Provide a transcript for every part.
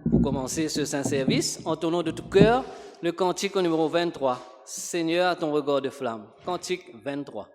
Pour commencer ce saint service, entonnons de tout cœur le cantique au numéro 23. Seigneur, à ton regard de flamme. Cantique 23.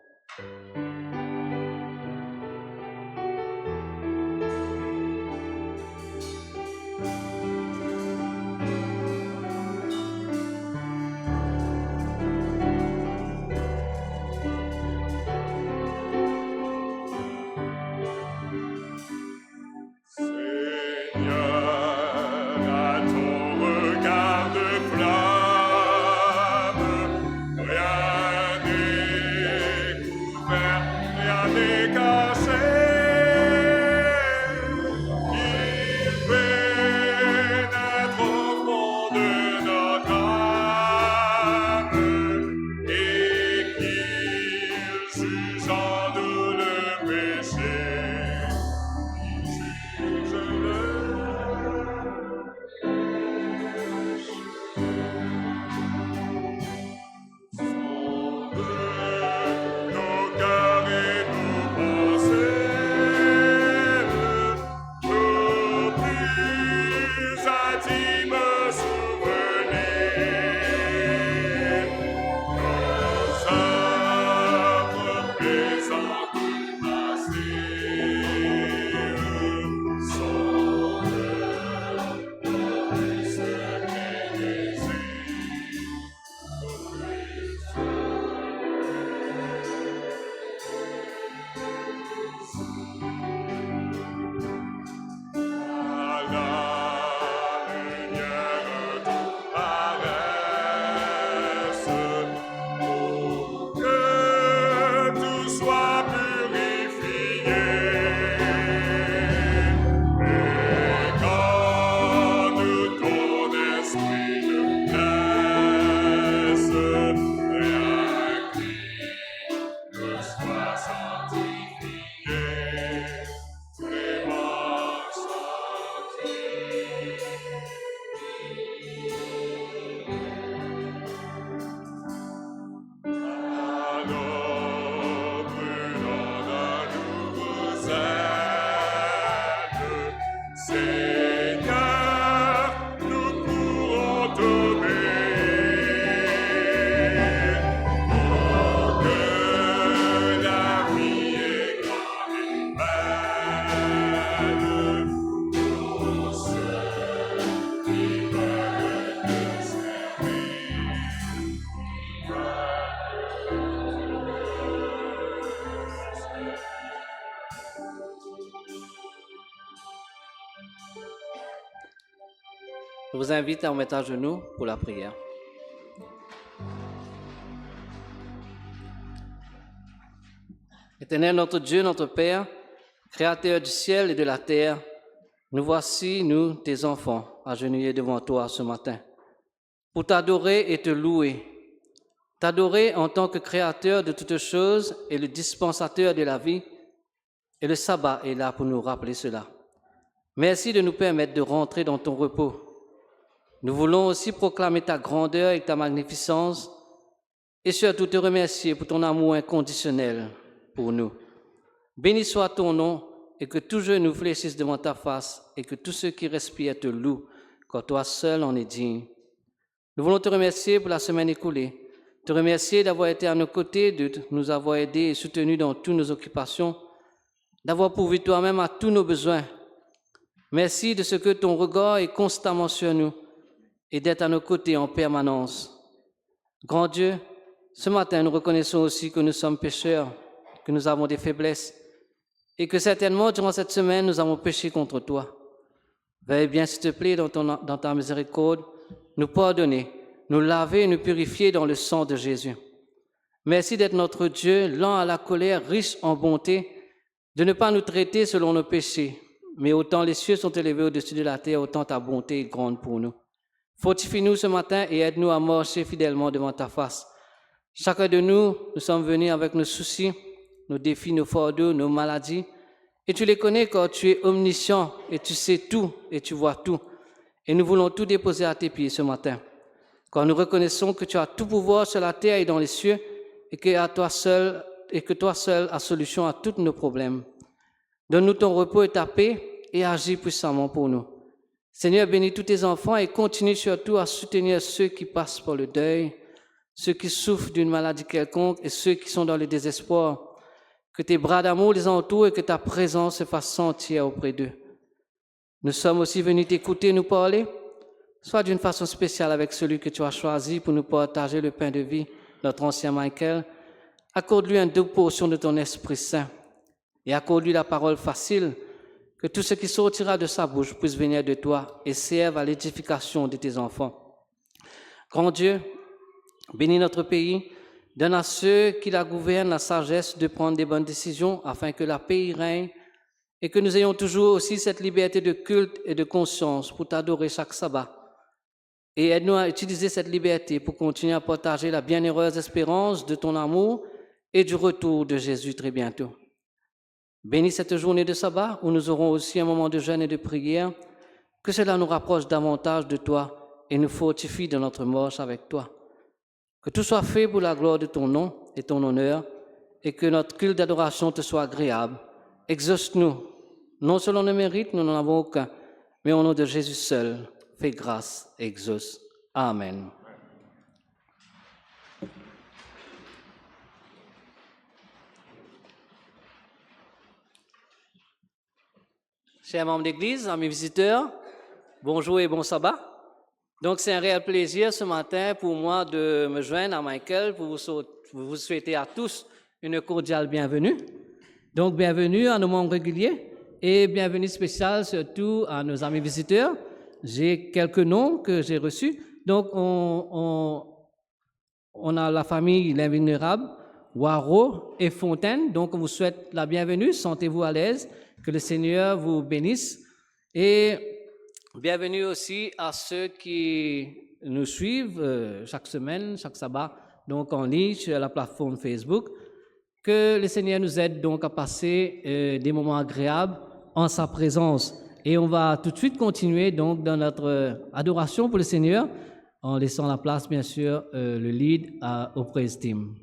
Je vous invite à vous mettre à genoux pour la prière. Éternel notre Dieu, notre Père, Créateur du ciel et de la terre, nous voici, nous, tes enfants, agenouillés devant toi ce matin, pour t'adorer et te louer. T'adorer en tant que Créateur de toutes choses et le dispensateur de la vie, et le sabbat est là pour nous rappeler cela. Merci de nous permettre de rentrer dans ton repos. Nous voulons aussi proclamer ta grandeur et ta magnificence et surtout te remercier pour ton amour inconditionnel pour nous. Béni soit ton nom et que tout genou fléchisse devant ta face et que tous ceux qui respirent te louent, car toi seul en es digne. Nous voulons te remercier pour la semaine écoulée, te remercier d'avoir été à nos côtés, de nous avoir aidés et soutenus dans toutes nos occupations, d'avoir pourvu toi-même à tous nos besoins. Merci de ce que ton regard est constamment sur nous et d'être à nos côtés en permanence. Grand Dieu, ce matin, nous reconnaissons aussi que nous sommes pécheurs, que nous avons des faiblesses et que certainement, durant cette semaine, nous avons péché contre toi. Veuille bien, s'il te plaît, dans ta miséricorde, nous pardonner, nous laver et nous purifier dans le sang de Jésus. Merci d'être notre Dieu, lent à la colère, riche en bonté, de ne pas nous traiter selon nos péchés. Mais autant les cieux sont élevés au-dessus de la terre, autant ta bonté est grande pour nous. Fortifie-nous ce matin et aide-nous à marcher fidèlement devant ta face. Chacun de nous, nous sommes venus avec nos soucis, nos défis, nos fardeaux, nos maladies. Et tu les connais car tu es omniscient et tu sais tout et tu vois tout. Et nous voulons tout déposer à tes pieds ce matin. Car nous reconnaissons que tu as tout pouvoir sur la terre et dans les cieux et que toi seul as solution à tous nos problèmes. Donne-nous ton repos et ta paix et agis puissamment pour nous. Seigneur, bénis tous tes enfants et continue surtout à soutenir ceux qui passent par le deuil, ceux qui souffrent d'une maladie quelconque et ceux qui sont dans le désespoir. Que tes bras d'amour les entourent et que ta présence se fasse sentir auprès d'eux. Nous sommes aussi venus t'écouter, nous parler, soit d'une façon spéciale avec celui que tu as choisi pour nous partager le pain de vie, notre ancien Michael. Accorde-lui une double portion de ton Esprit Saint et accorde-lui la parole facile, que tout ce qui sortira de sa bouche puisse venir de toi et serve à l'édification de tes enfants. Grand Dieu, bénis notre pays, donne à ceux qui la gouvernent la sagesse de prendre des bonnes décisions afin que la paix y règne et que nous ayons toujours aussi cette liberté de culte et de conscience pour t'adorer chaque sabbat. Et aide-nous à utiliser cette liberté pour continuer à partager la bienheureuse espérance de ton amour et du retour de Jésus très bientôt. Bénis cette journée de sabbat où nous aurons aussi un moment de jeûne et de prière, que cela nous rapproche davantage de toi et nous fortifie dans notre marche avec toi. Que tout soit fait pour la gloire de ton nom et ton honneur et que notre culte d'adoration te soit agréable. Exauce-nous, non selon nos mérites, nous n'en avons aucun, mais au nom de Jésus seul, fais grâce et exauce. Amen. Chers membres d'Église, amis visiteurs, bonjour et bon sabbat. Donc, c'est un réel plaisir ce matin pour moi de me joindre à Michael pour vous souhaiter à tous une cordiale bienvenue. Donc, bienvenue à nos membres réguliers et bienvenue spéciale surtout à nos amis visiteurs. J'ai quelques noms que j'ai reçus. Donc, on a la famille L'Invulnérable, Waro et Fontaine. Donc, on vous souhaite la bienvenue. Sentez-vous à l'aise. Que le Seigneur vous bénisse. Et bienvenue aussi à ceux qui nous suivent chaque semaine, chaque sabbat, donc en ligne sur la plateforme Facebook. Que le Seigneur nous aide donc à passer des moments agréables en sa présence. Et on va tout de suite continuer donc dans notre adoration pour le Seigneur en laissant la place, bien sûr, le lead au praise team.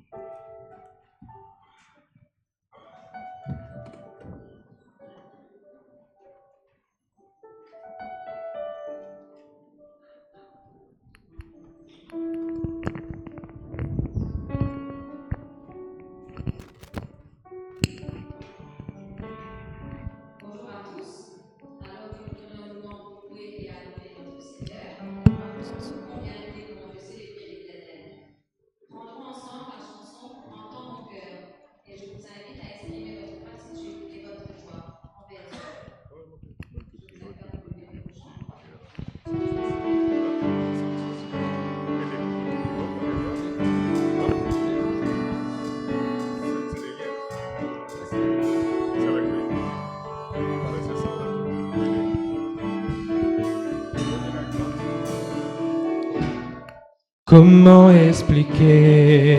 Comment expliquer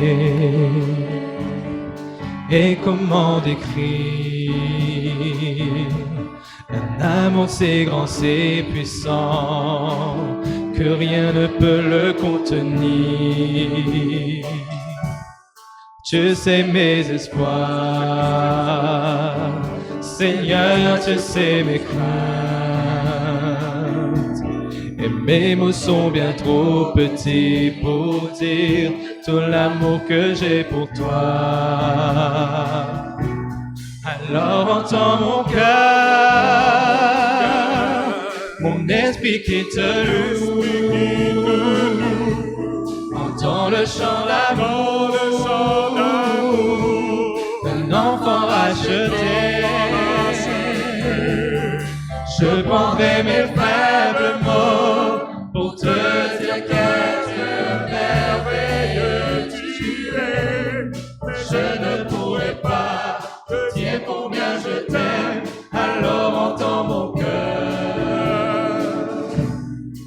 et comment décrire un amour si grand, si puissant que rien ne peut le contenir. Tu sais mes espoirs, Seigneur, tu sais mes craintes. Et mes mots sont bien trop petits pour dire tout l'amour que j'ai pour toi. Alors entends mon cœur, mon esprit qui te loue. Entends le chant d'amour d'un enfant racheté. Je prendrai mes faibles mots pour te dire que merveilleux tu es. Je ne pourrai pas te dire combien je t'aime, alors entends mon cœur.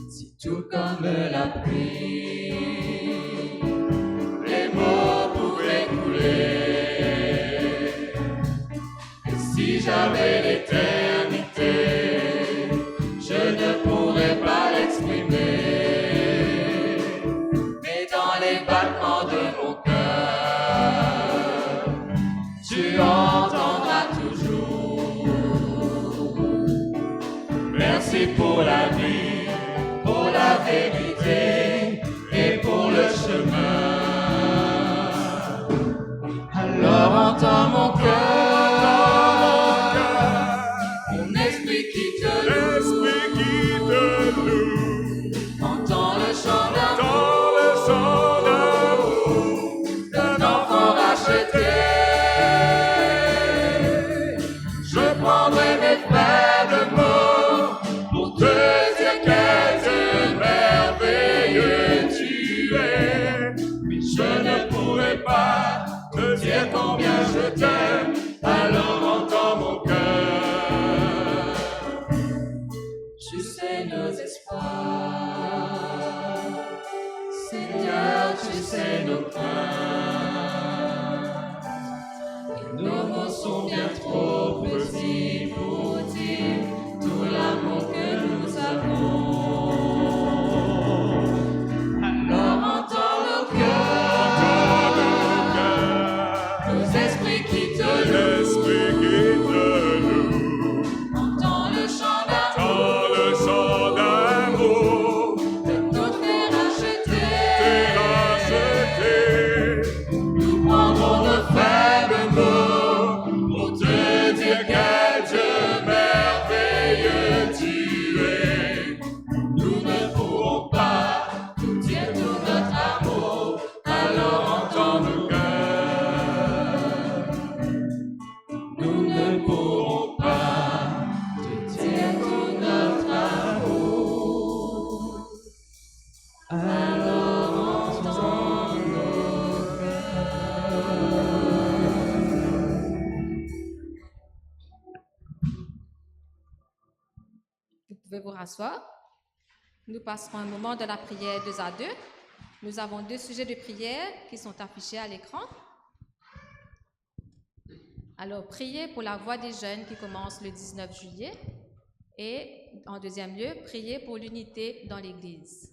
Si tout comme la pluie, les mots pouvaient couler, et si j'avais l'éternité, je ne pourrais pas l'exprimer, mais dans les battements de mon cœur, tu entendras toujours. Merci merci pour la vie, pour la vérité et pour le chemin. Alors entends mon cœur, mon esprit qui te loue, entends le chant d'amour d'un enfant racheté. Je prendrai mes faibles mots pour te dire quel Dieu merveilleux tu es. Mais je ne pourrai pas te dire combien je t'aime, alors entends mon cœur. Tu sais nos espoirs, Seigneur, tu sais nos craintes. Et nos mots sont bien trop petits pour dire tout l'amour que nous avons. Alors entends nos cœurs, nos esprits qui te louent, entends le chant d'amour de toutes les rachetés. Nous prendrons nos faibles mots pour te dire quel Dieu merveilleux tu es. Nous ne pourrons pas tout dire tout notre amour, alors entends nos cœurs. Nous ne pourrons pas te dire tout notre amour, alors entends nos Vous pouvez vous rasseoir. Nous passerons un moment de la prière 2 à 2. Nous avons 2 sujets de prière qui sont affichés à l'écran. Alors, priez pour la voix des jeunes qui commence le 19 juillet. Et en deuxième lieu, priez pour l'unité dans l'Église.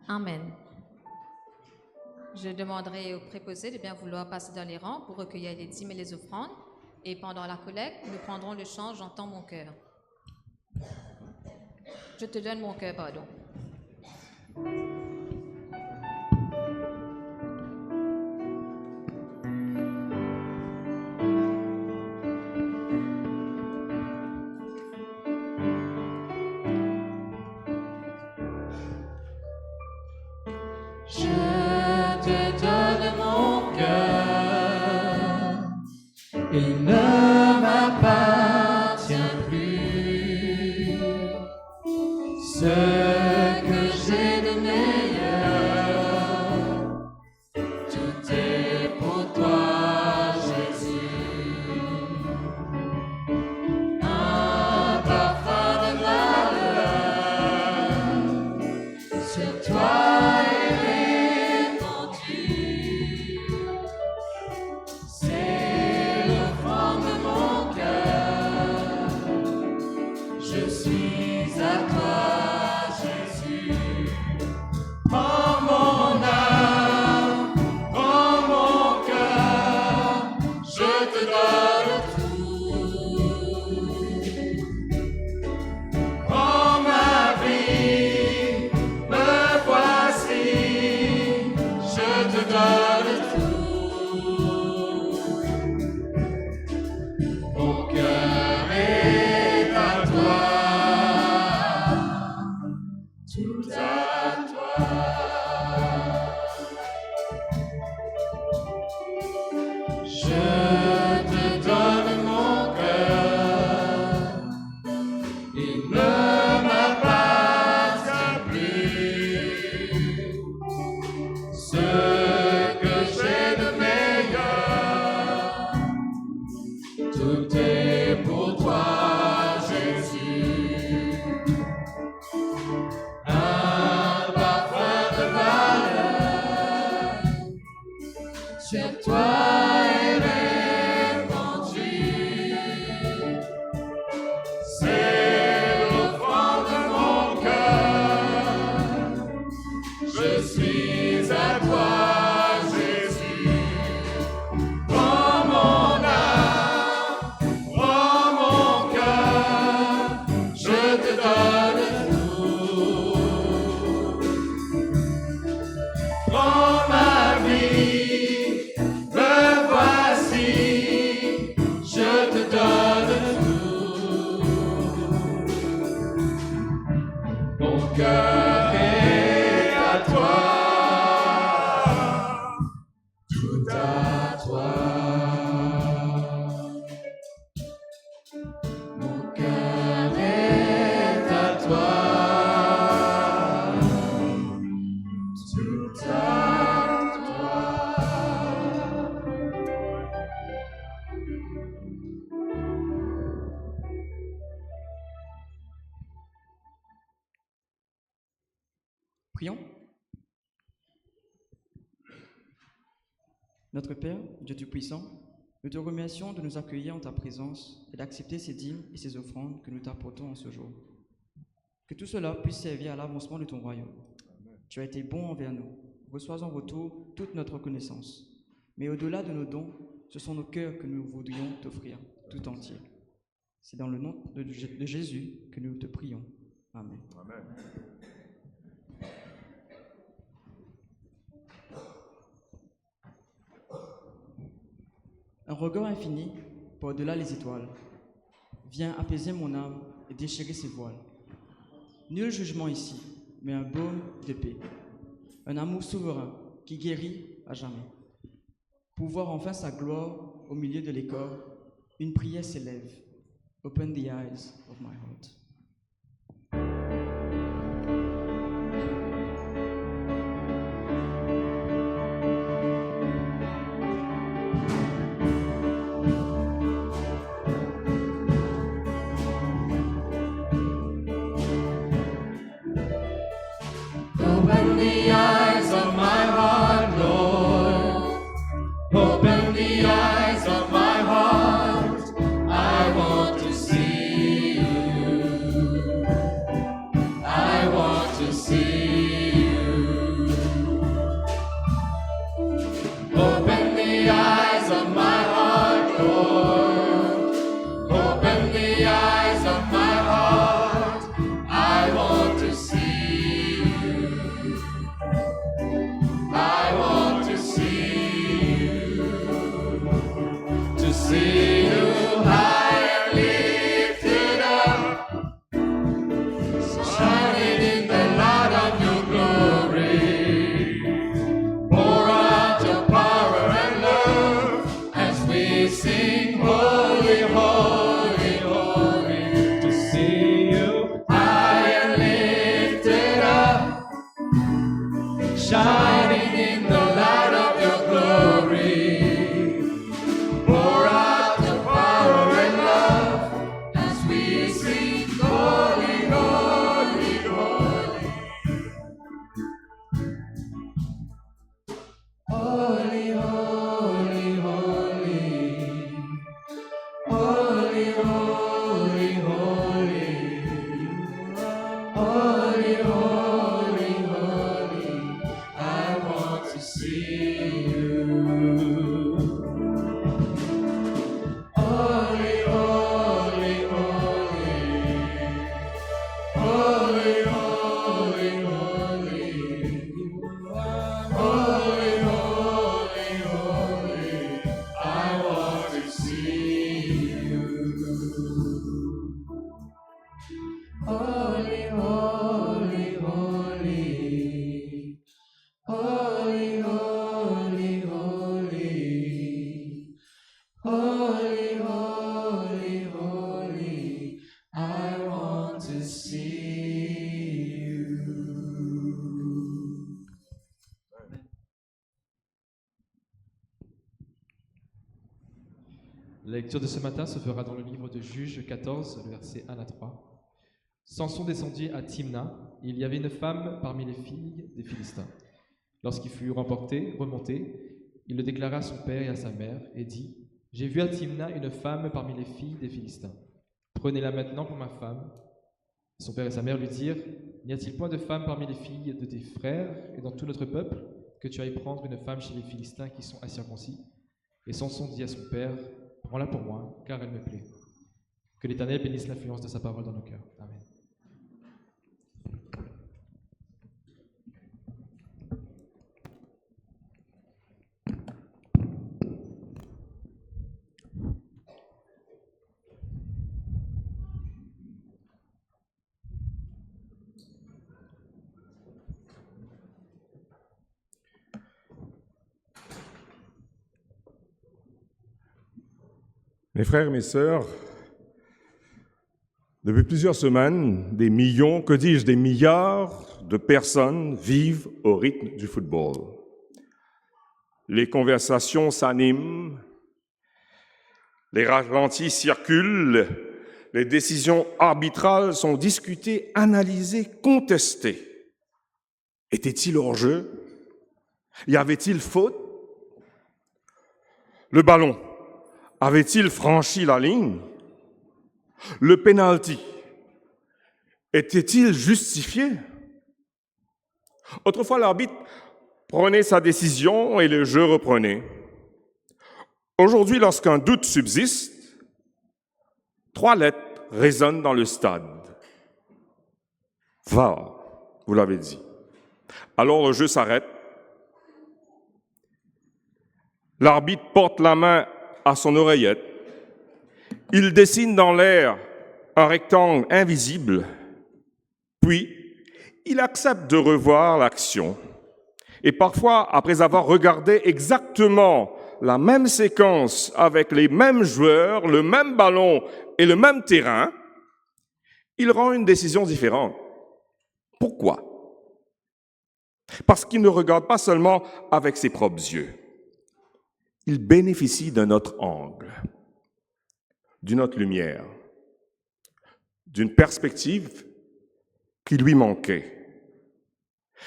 Amen. Je demanderai aux préposés de bien vouloir passer dans les rangs pour recueillir les dîmes et les offrandes. Et pendant la collecte, nous prendrons le chant « J'entends mon cœur ». Je te donne mon cœur, pardon. Je te donne mon cœur, il ne m'appartient plus. Ce que j'ai de meilleur, tout est pour toi, Jésus. Un parfum de valeur, sur toi. Prions. Notre Père, Dieu Tout-Puissant, nous te remercions de nous accueillir en ta présence et d'accepter ces dîmes et ces offrandes que nous t'apportons en ce jour. Que tout cela puisse servir à l'avancement de ton royaume. Amen. Tu as été bon envers nous. Reçois en retour toute notre reconnaissance. Mais au-delà de nos dons, ce sont nos cœurs que nous voudrions t'offrir tout entier. C'est dans le nom de Jésus que nous te prions. Amen. Amen. Un regard infini, par-delà les étoiles, vient apaiser mon âme et déchirer ses voiles. Nul jugement ici, mais un baume de paix, un amour souverain qui guérit à jamais. Pour voir enfin sa gloire au milieu de l'écart, une prière s'élève. Open the eyes of my heart. Open the eyes of my heart, Lord. Open the eyes of my heart. I want to see you. sing holy, holy, holy, to see you high and lifted up, shining in the light of your glory. Pour out your power and love as we sing holy, holy, holy. Holy, holy, holy. Holy, holy, holy. Holy, holy, holy. I want to see you. Holy, holy, holy. Holy, holy, holy. Holy, holy, holy. I want to see you. Holy, holy, holy. Holy, holy, holy. Holy, holy, holy. I want to see you. La lecture de ce matin se fera dans le livre de Juges 14, le verset 1 à 3. Samson descendit à Timna, et il y avait une femme parmi les filles des Philistins. Lorsqu'il fut remonté, il le déclara à son père et à sa mère, et dit : « J'ai vu à Timna une femme parmi les filles des Philistins. Prenez-la maintenant pour ma femme. » Son père et sa mère lui dirent : « N'y a-t-il point de femme parmi les filles de tes frères et dans tout notre peuple, que tu ailles prendre une femme chez les Philistins qui sont incirconcis ? Et Samson dit à son père : « Prends-la pour moi, car elle me plaît. » Que l'Éternel bénisse l'influence de sa parole dans nos cœurs. Amen. Mes frères et mes sœurs, depuis plusieurs semaines, des millions, que dis-je, des milliards de personnes vivent au rythme du football. Les conversations s'animent, les ralentis circulent, les décisions arbitrales sont discutées, analysées, contestées. Était-il hors jeu? Y avait-il faute? Le ballon avait-il franchi la ligne? Le penalty était-il justifié? Autrefois, l'arbitre prenait sa décision et le jeu reprenait. Aujourd'hui, lorsqu'un doute subsiste, 3 lettres résonnent dans le stade. VAR, vous l'avez dit. Alors le jeu s'arrête. L'arbitre porte la main à son oreillette. Il dessine dans l'air un rectangle invisible, puis il accepte de revoir l'action. Et parfois, après avoir regardé exactement la même séquence avec les mêmes joueurs, le même ballon et le même terrain, il rend une décision différente. Pourquoi? Parce qu'il ne regarde pas seulement avec ses propres yeux. Il bénéficie d'un autre angle, d'une autre lumière, d'une perspective qui lui manquait.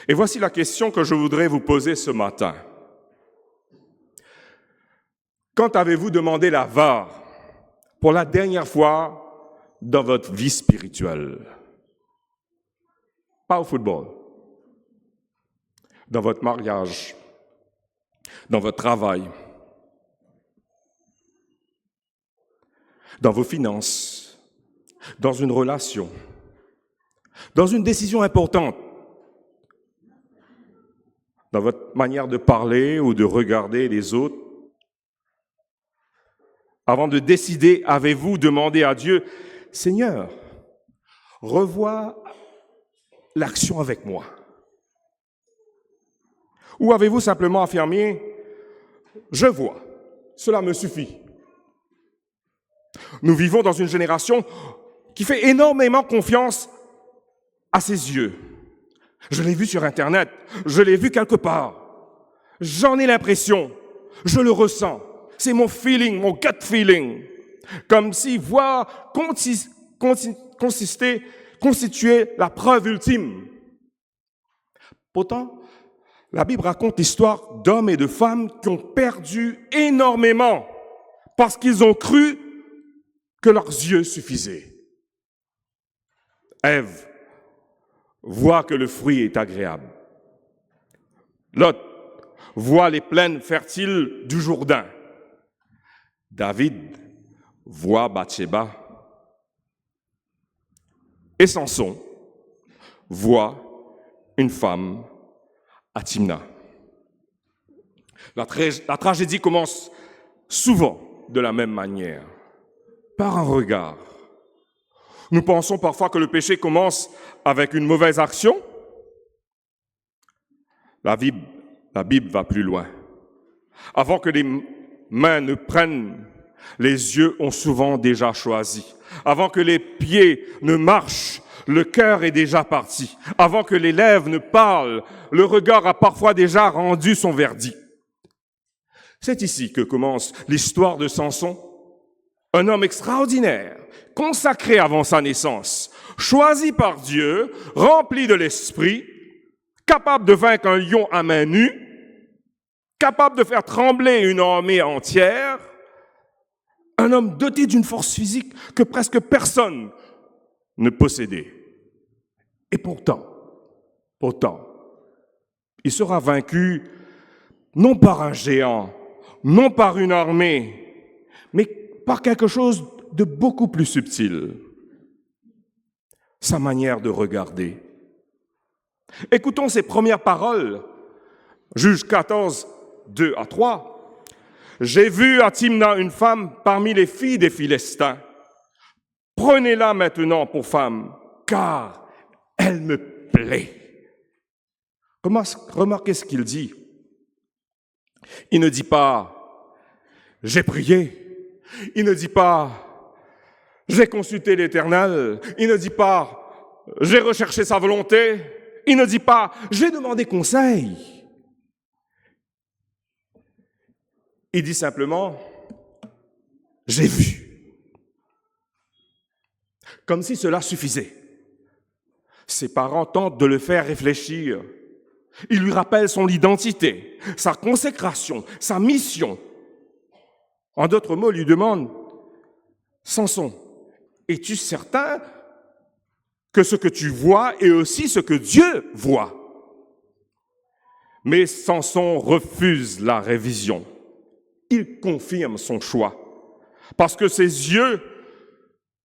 Et voici la question que je voudrais vous poser ce matin. Quand avez-vous demandé la VAR pour la dernière fois dans votre vie spirituelle? Pas au football. Dans votre mariage, dans votre travail, dans vos finances, dans une relation, dans une décision importante, dans votre manière de parler ou de regarder les autres. Avant de décider, avez-vous demandé à Dieu, « Seigneur, revois l'action avec moi » ? Ou avez-vous simplement affirmé, « Je vois, cela me suffit, Nous vivons dans une génération qui fait énormément confiance à ses yeux. Je l'ai vu sur Internet, je l'ai vu quelque part. J'en ai l'impression, je le ressens. C'est mon feeling, mon gut feeling. Comme si voir constituer la preuve ultime. Pourtant, la Bible raconte l'histoire d'hommes et de femmes qui ont perdu énormément parce qu'ils ont cru que leurs yeux suffisaient. Ève voit que le fruit est agréable. Lot voit les plaines fertiles du Jourdain. David voit Bathsheba. Et Samson voit une femme à Timna. La tragédie commence souvent de la même manière, par un regard. Nous pensons parfois que le péché commence avec une mauvaise action. La Bible va plus loin. Avant que les mains ne prennent, les yeux ont souvent déjà choisi. Avant que les pieds ne marchent, le cœur est déjà parti. Avant que les lèvres ne parlent, le regard a parfois déjà rendu son verdict. C'est ici que commence l'histoire de Samson, un homme extraordinaire, consacré avant sa naissance, choisi par Dieu, rempli de l'esprit, capable de vaincre un lion à main nue, capable de faire trembler une armée entière, un homme doté d'une force physique que presque personne ne possédait. Et pourtant, il sera vaincu non par un géant, non par une armée, mais par quelque chose de beaucoup plus subtil. Sa manière de regarder. Écoutons ses premières paroles. Juge 14, 2 à 3. J'ai vu à Timna une femme parmi les filles des Philistins. Prenez-la maintenant pour femme, car elle me plaît. Remarquez ce qu'il dit. Il ne dit pas « j'ai prié ». Il ne dit pas « j'ai consulté l'Éternel ». Il ne dit pas « j'ai recherché sa volonté ». Il ne dit pas « j'ai demandé conseil ». Il dit simplement « j'ai vu ». Comme si cela suffisait. Ses parents tentent de le faire réfléchir. Ils lui rappellent son identité, sa consécration, sa mission. En d'autres mots, il lui demande « Samson, es-tu certain que ce que tu vois est aussi ce que Dieu voit ?» Mais Samson refuse la révision. Il confirme son choix parce que ses yeux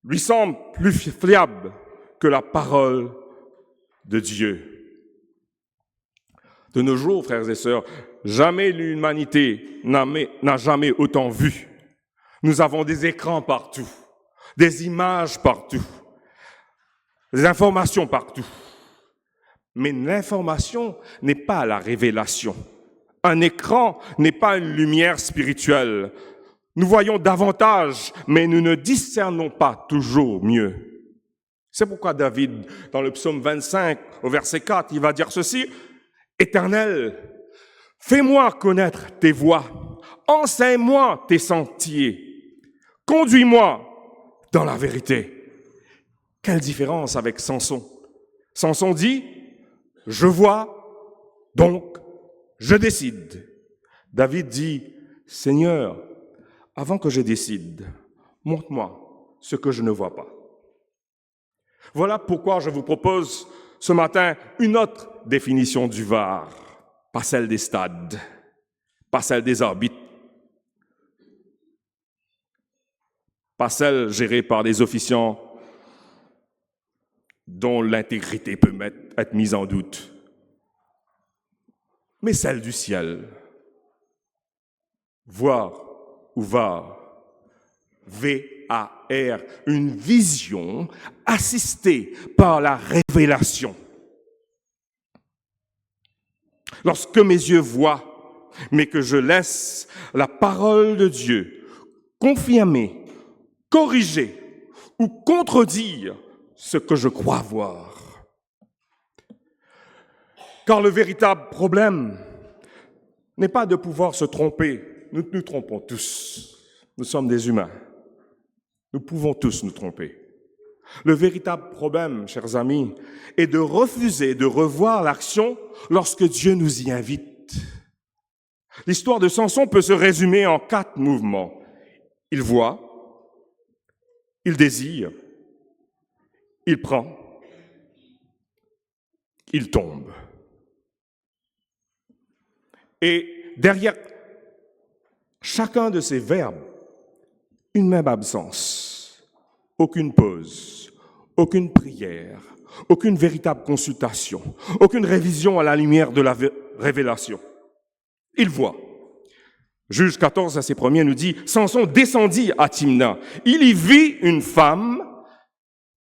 lui semblent plus fiables que la parole de Dieu. De nos jours, frères et sœurs, jamais l'humanité n'a jamais autant vu. Nous avons des écrans partout, des images partout, des informations partout. Mais l'information n'est pas la révélation. Un écran n'est pas une lumière spirituelle. Nous voyons davantage, mais nous ne discernons pas toujours mieux. C'est pourquoi David, dans le psaume 25, au verset 4, il va dire ceci: « Éternel, fais-moi connaître tes voies, enseigne-moi tes sentiers, conduis-moi dans la vérité. » Quelle différence avec Samson. Samson dit « Je vois, donc je décide. » David dit « Seigneur, avant que je décide, montre-moi ce que je ne vois pas. » Voilà pourquoi je vous propose ce matin une autre définition du VAR, pas celle des stades, pas celle des arbitres, pas celle gérée par des officiants dont l'intégrité peut être mise en doute, mais celle du ciel. Voir ou VAR, V-A-R, une vision assistée par la révélation. Lorsque mes yeux voient, mais que je laisse la parole de Dieu confirmer corriger ou contredire ce que je crois voir. Car le véritable problème n'est pas de pouvoir se tromper. Nous nous trompons tous. Nous sommes des humains. Nous pouvons tous nous tromper. Le véritable problème, chers amis, est de refuser de revoir l'action lorsque Dieu nous y invite. L'histoire de Samson peut se résumer en 4 mouvements. Il voit, il désire, il prend, il tombe. Et derrière chacun de ces verbes, une même absence, aucune pause, aucune prière, aucune véritable consultation, aucune révision à la lumière de la révélation. Il voit. Juge 14, verset 1er nous dit, Samson descendit à Timna. Il y vit une femme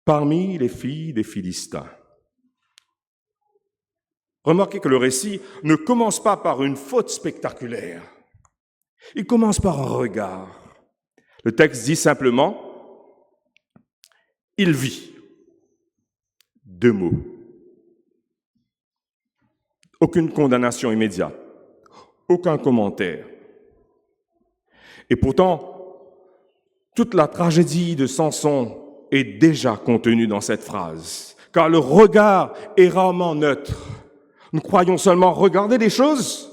parmi les filles des Philistins. Remarquez que le récit ne commence pas par une faute spectaculaire. Il commence par un regard. Le texte dit simplement, il vit. 2 mots. Aucune condamnation immédiate. Aucun commentaire. Et pourtant, toute la tragédie de Samson est déjà contenue dans cette phrase. Car le regard est rarement neutre. Nous croyons seulement regarder des choses,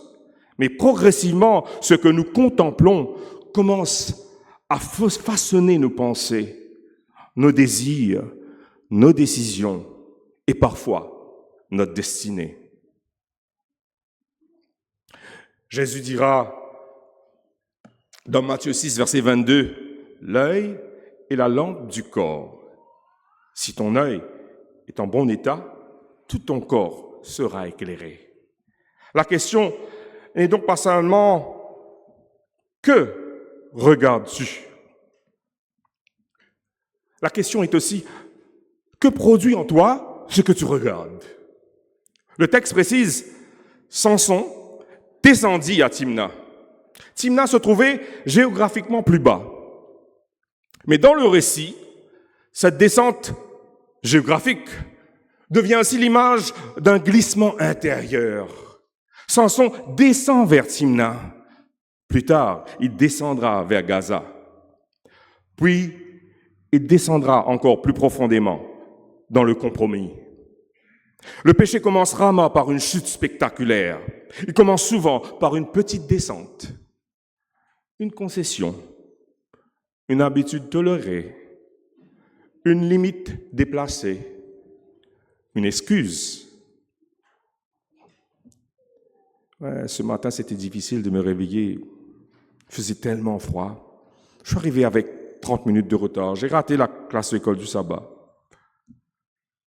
mais progressivement, ce que nous contemplons commence à façonner nos pensées, nos désirs, nos décisions et parfois notre destinée. Jésus dira dans Matthieu 6, verset 22, « L'œil est la lampe du corps. Si ton œil est en bon état, tout ton corps sera éclairé. » La question n'est donc pas seulement « Que regardes-tu » La question est aussi « Que produit en toi ce que tu regardes ?» Le texte précise « Samson descendit à Timna ». Timna se trouvait géographiquement plus bas. Mais dans le récit, cette descente géographique devient aussi l'image d'un glissement intérieur. Samson descend vers Timna. Plus tard, il descendra vers Gaza. Puis, il descendra encore plus profondément dans le compromis. Le péché commence rarement par une chute spectaculaire. Il commence souvent par une petite descente, une concession, une habitude tolérée, une limite déplacée, une excuse. Ce matin, c'était difficile de me réveiller. Il faisait tellement froid. Je suis arrivé avec 30 minutes de retard. J'ai raté la classe d'école du sabbat.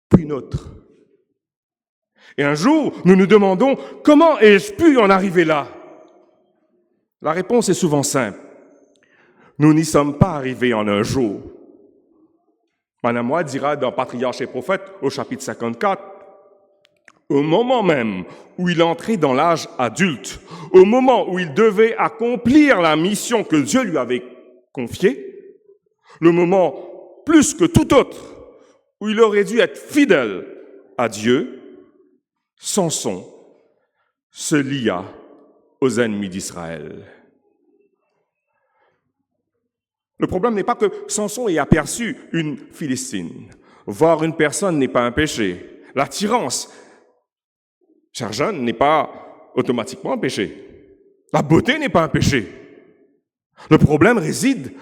Puis une autre. Et un jour, nous nous demandons, comment ai-je pu en arriver là? La réponse est souvent simple. Nous n'y sommes pas arrivés en un jour. Manamois dira dans Patriarches et Prophètes, au chapitre 54, au moment même où il entrait dans l'âge adulte, au moment où il devait accomplir la mission que Dieu lui avait confiée, le moment plus que tout autre où il aurait dû être fidèle à Dieu, Samson se lia aux ennemis d'Israël. Le problème n'est pas que Samson ait aperçu une Philistine. Voir une personne n'est pas un péché. L'attirance, cher jeune, n'est pas automatiquement un péché. La beauté n'est pas un péché. Le problème réside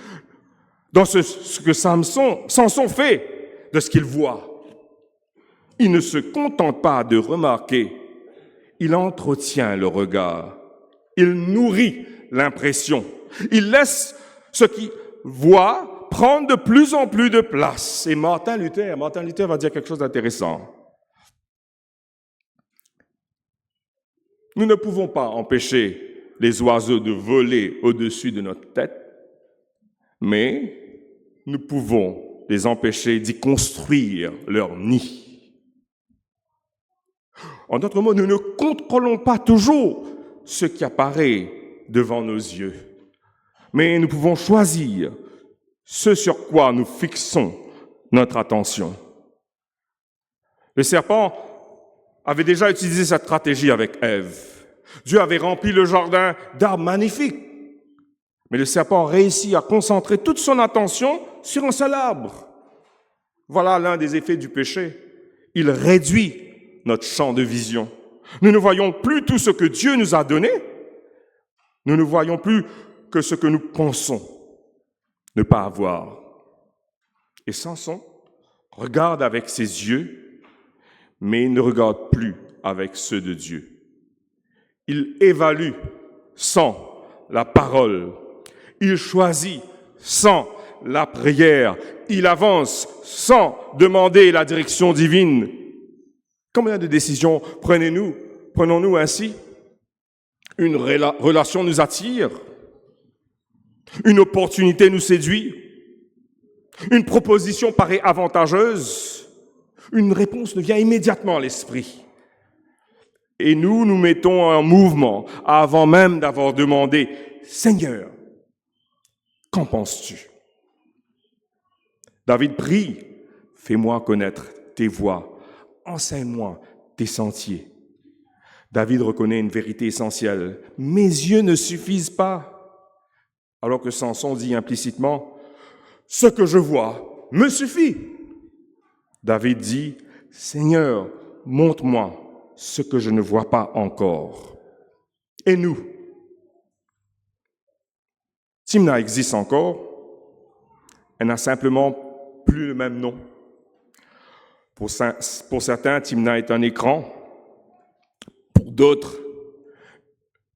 dans ce que Samson fait de ce qu'il voit. Il ne se contente pas de remarquer, il entretient le regard, il nourrit l'impression, il laisse ce qu'il voit prendre de plus en plus de place. Et Martin Luther va dire quelque chose d'intéressant. Nous ne pouvons pas empêcher les oiseaux de voler au-dessus de notre tête, mais nous pouvons les empêcher d'y construire leur nid. En d'autres mots, nous ne contrôlons pas toujours ce qui apparaît devant nos yeux, mais nous pouvons choisir ce sur quoi nous fixons notre attention. Le serpent avait déjà utilisé cette stratégie avec Ève. Dieu avait rempli le jardin d'arbres magnifiques. Mais le serpent réussit à concentrer toute son attention sur un seul arbre. Voilà l'un des effets du péché. Il réduit notre champ de vision. Nous ne voyons plus tout ce que Dieu nous a donné. Nous ne voyons plus que ce que nous pensons ne pas avoir. Et Samson regarde avec ses yeux, mais il ne regarde plus avec ceux de Dieu. Il évalue sans la parole. Il choisit sans la prière. Il avance sans demander la direction divine. Combien de décisions prenons-nous ainsi? Une relation nous attire. Une opportunité nous séduit. Une proposition paraît avantageuse. Une réponse nous vient immédiatement à l'esprit. Et nous nous mettons en mouvement avant même d'avoir demandé « Seigneur, qu'en penses-tu » David prie « Fais-moi connaître tes voies, enseigne-moi tes sentiers. » David reconnaît une vérité essentielle. « Mes yeux ne suffisent pas. » Alors que Samson dit implicitement « Ce que je vois me suffit. » David dit « Seigneur, montre-moi ce que je ne vois pas encore. » Et nous? Timna existe encore. Elle n'a simplement plus le même nom. Pour certains, Timna est un écran. Pour d'autres,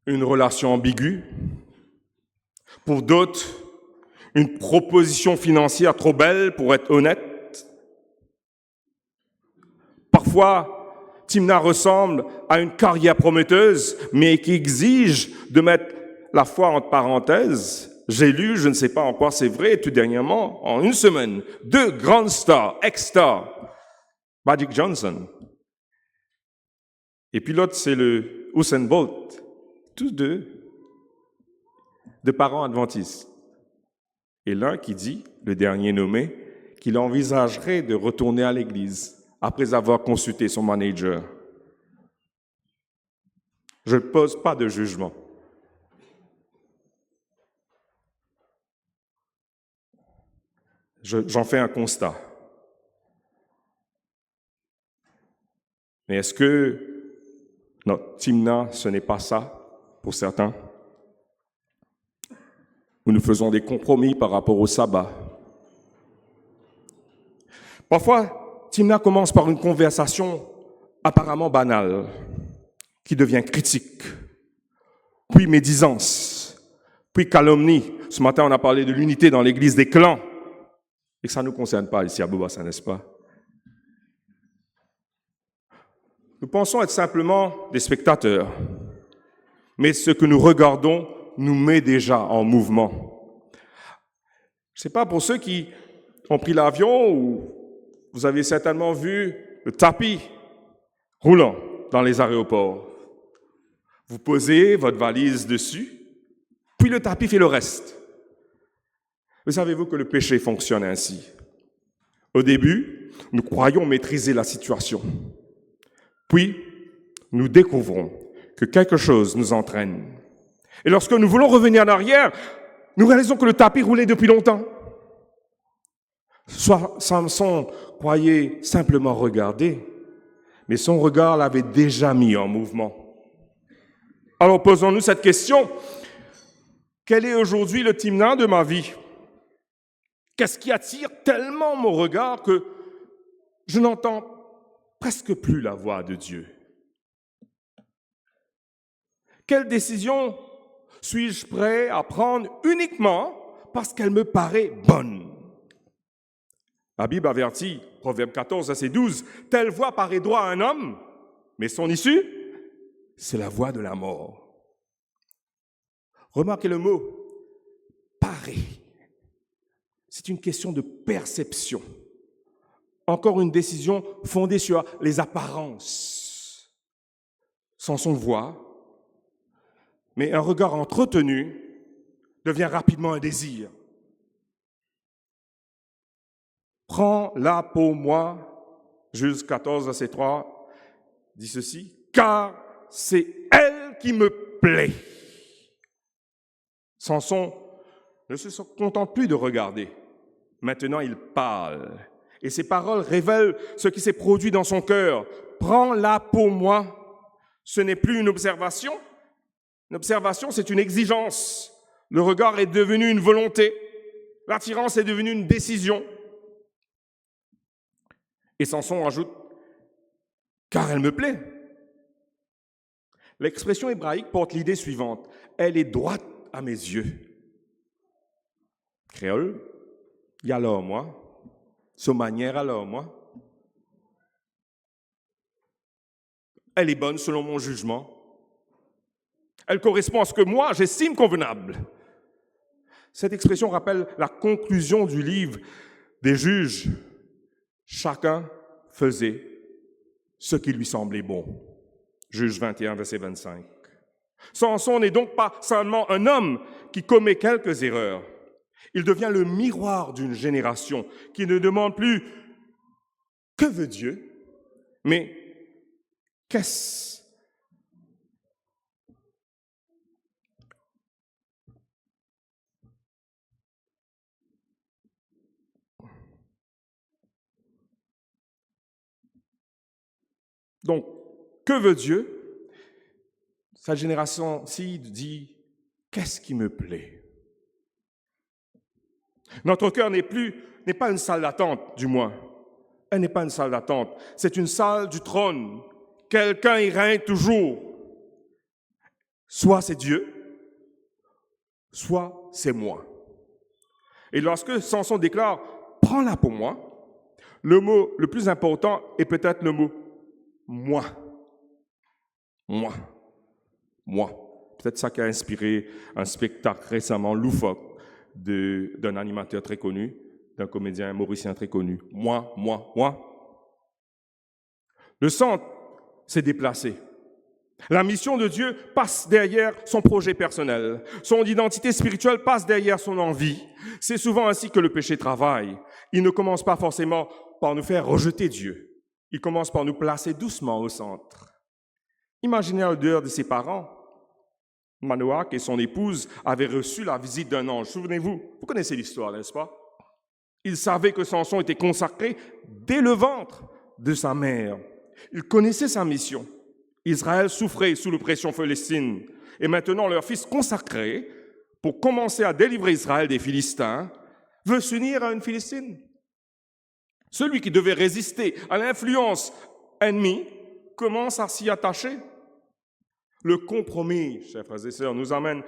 une relation ambiguë. Pour d'autres, une proposition financière trop belle pour être honnête. Parfois, Timna ressemble à une carrière prometteuse, mais qui exige de mettre la foi entre parenthèses. J'ai lu, je ne sais pas en quoi c'est vrai, tout dernièrement, en une semaine, 2 grandes stars, ex-stars, Magic Johnson. Et puis l'autre, c'est le Usain Bolt. Tous deux de parents adventistes. Et l'un qui dit, le dernier nommé, qu'il envisagerait de retourner à l'église après avoir consulté son manager. Je ne pose pas de jugement. J'en fais un constat. Mais est-ce que notre Timna, ce n'est pas ça pour certains? Où nous faisons des compromis par rapport au sabbat. Parfois, Timna commence par une conversation apparemment banale, qui devient critique, puis médisance, puis calomnie. Ce matin, on a parlé de l'unité dans l'église des clans, et que ça ne nous concerne pas ici à Bobassa, n'est-ce pas? Nous pensons être simplement des spectateurs, mais ce que nous regardons nous met déjà en mouvement. Ce n'est pas pour ceux qui ont pris l'avion ou vous avez certainement vu le tapis roulant dans les aéroports. Vous posez votre valise dessus, puis le tapis fait le reste. Mais savez-vous que le péché fonctionne ainsi? Au début, nous croyons maîtriser la situation. Puis, nous découvrons que quelque chose nous entraîne. Et lorsque nous voulons revenir en arrière, nous réalisons que le tapis roulait depuis longtemps. Soit Samson croyait simplement regarder, mais son regard l'avait déjà mis en mouvement. Alors posons-nous cette question. Quel est aujourd'hui le Timna de ma vie? Qu'est-ce qui attire tellement mon regard que je n'entends presque plus la voix de Dieu? Quelle décision suis-je prêt à prendre uniquement parce qu'elle me paraît bonne? La Bible avertit, Proverbe 14, verset 12, « Telle voix paraît droit à un homme, mais son issue, c'est la voie de la mort. » Remarquez le mot « paraît ». C'est une question de perception. Encore une décision fondée sur les apparences. Samson voit, mais un regard entretenu devient rapidement un désir. prends-la pour moi. Juge 14, verset 3 dit ceci, car c'est elle qui me plaît. Samson ne se contente plus de regarder. Maintenant, il parle. Et ses paroles révèlent ce qui s'est produit dans son cœur. Prends-la pour moi. Ce n'est plus une observation. Une observation, c'est une exigence. Le regard est devenu une volonté. L'attirance est devenue une décision. Et Samson ajoute, car elle me plaît. L'expression hébraïque porte l'idée suivante. Elle est droite à mes yeux. Créole, y alors moi, sa manière alors moi. Elle est bonne selon mon jugement. Elle correspond à ce que moi j'estime convenable. Cette expression rappelle la conclusion du livre des juges. Chacun faisait ce qui lui semblait bon. Juge 21, verset 25. Samson n'est donc pas seulement un homme qui commet quelques erreurs. Il devient le miroir d'une génération qui ne demande plus « Que veut Dieu ?» mais « Qu'est-ce ?» Donc, que veut Dieu? Cette génération-ci dit « Qu'est-ce qui me plaît ?» Notre cœur n'est pas une salle d'attente, du moins. Elle n'est pas une salle d'attente. C'est une salle du trône. Quelqu'un y règne toujours. Soit c'est Dieu, soit c'est moi. Et lorsque Samson déclare « Prends-la pour moi », le mot le plus important est peut-être le mot « moi ». Moi. Moi. Peut-être ça qui a inspiré un spectacle récemment loufoque d'un animateur très connu, d'un comédien mauricien très connu. Moi, moi, moi. Le centre s'est déplacé. La mission de Dieu passe derrière son projet personnel. Son identité spirituelle passe derrière son envie. C'est souvent ainsi que le péché travaille. Il ne commence pas forcément par nous faire rejeter Dieu. Il commence par nous placer doucement au centre. Imaginez à l'odeur de ses parents. Manoach et son épouse avaient reçu la visite d'un ange. Souvenez-vous, vous connaissez l'histoire, n'est-ce pas? Ils savaient que Samson était consacré dès le ventre de sa mère. Ils connaissaient sa mission. Israël souffrait sous l'oppression philistine. Et maintenant, leur fils consacré, pour commencer à délivrer Israël des Philistins, veut s'unir à une Philistine. Celui qui devait résister à l'influence ennemie commence à s'y attacher. Le compromis, chers frères et sœurs, nous amène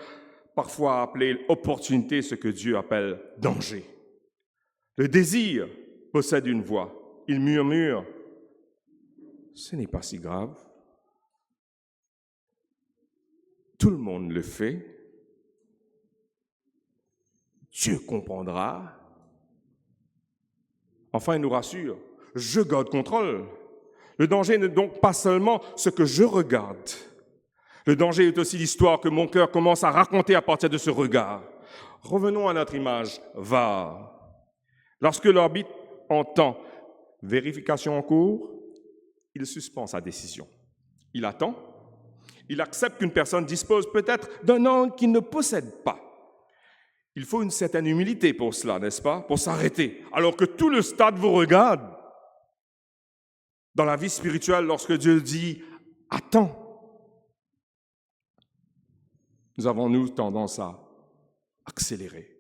parfois à appeler opportunité ce que Dieu appelle danger. Le désir possède une voix. Il murmure, ce n'est pas si grave. Tout le monde le fait. Dieu comprendra. Enfin, il nous rassure, je garde contrôle. Le danger n'est donc pas seulement ce que je regarde. Le danger est aussi l'histoire que mon cœur commence à raconter à partir de ce regard. Revenons à notre image, VAR. Lorsque l'arbitre entend vérification en cours, il suspend sa décision. Il attend, il accepte qu'une personne dispose peut-être d'un angle qu'il ne possède pas. Il faut une certaine humilité pour cela, n'est-ce pas? Pour s'arrêter, alors que tout le stade vous regarde. Dans la vie spirituelle, lorsque Dieu dit « Attends », nous avons, nous, tendance à accélérer.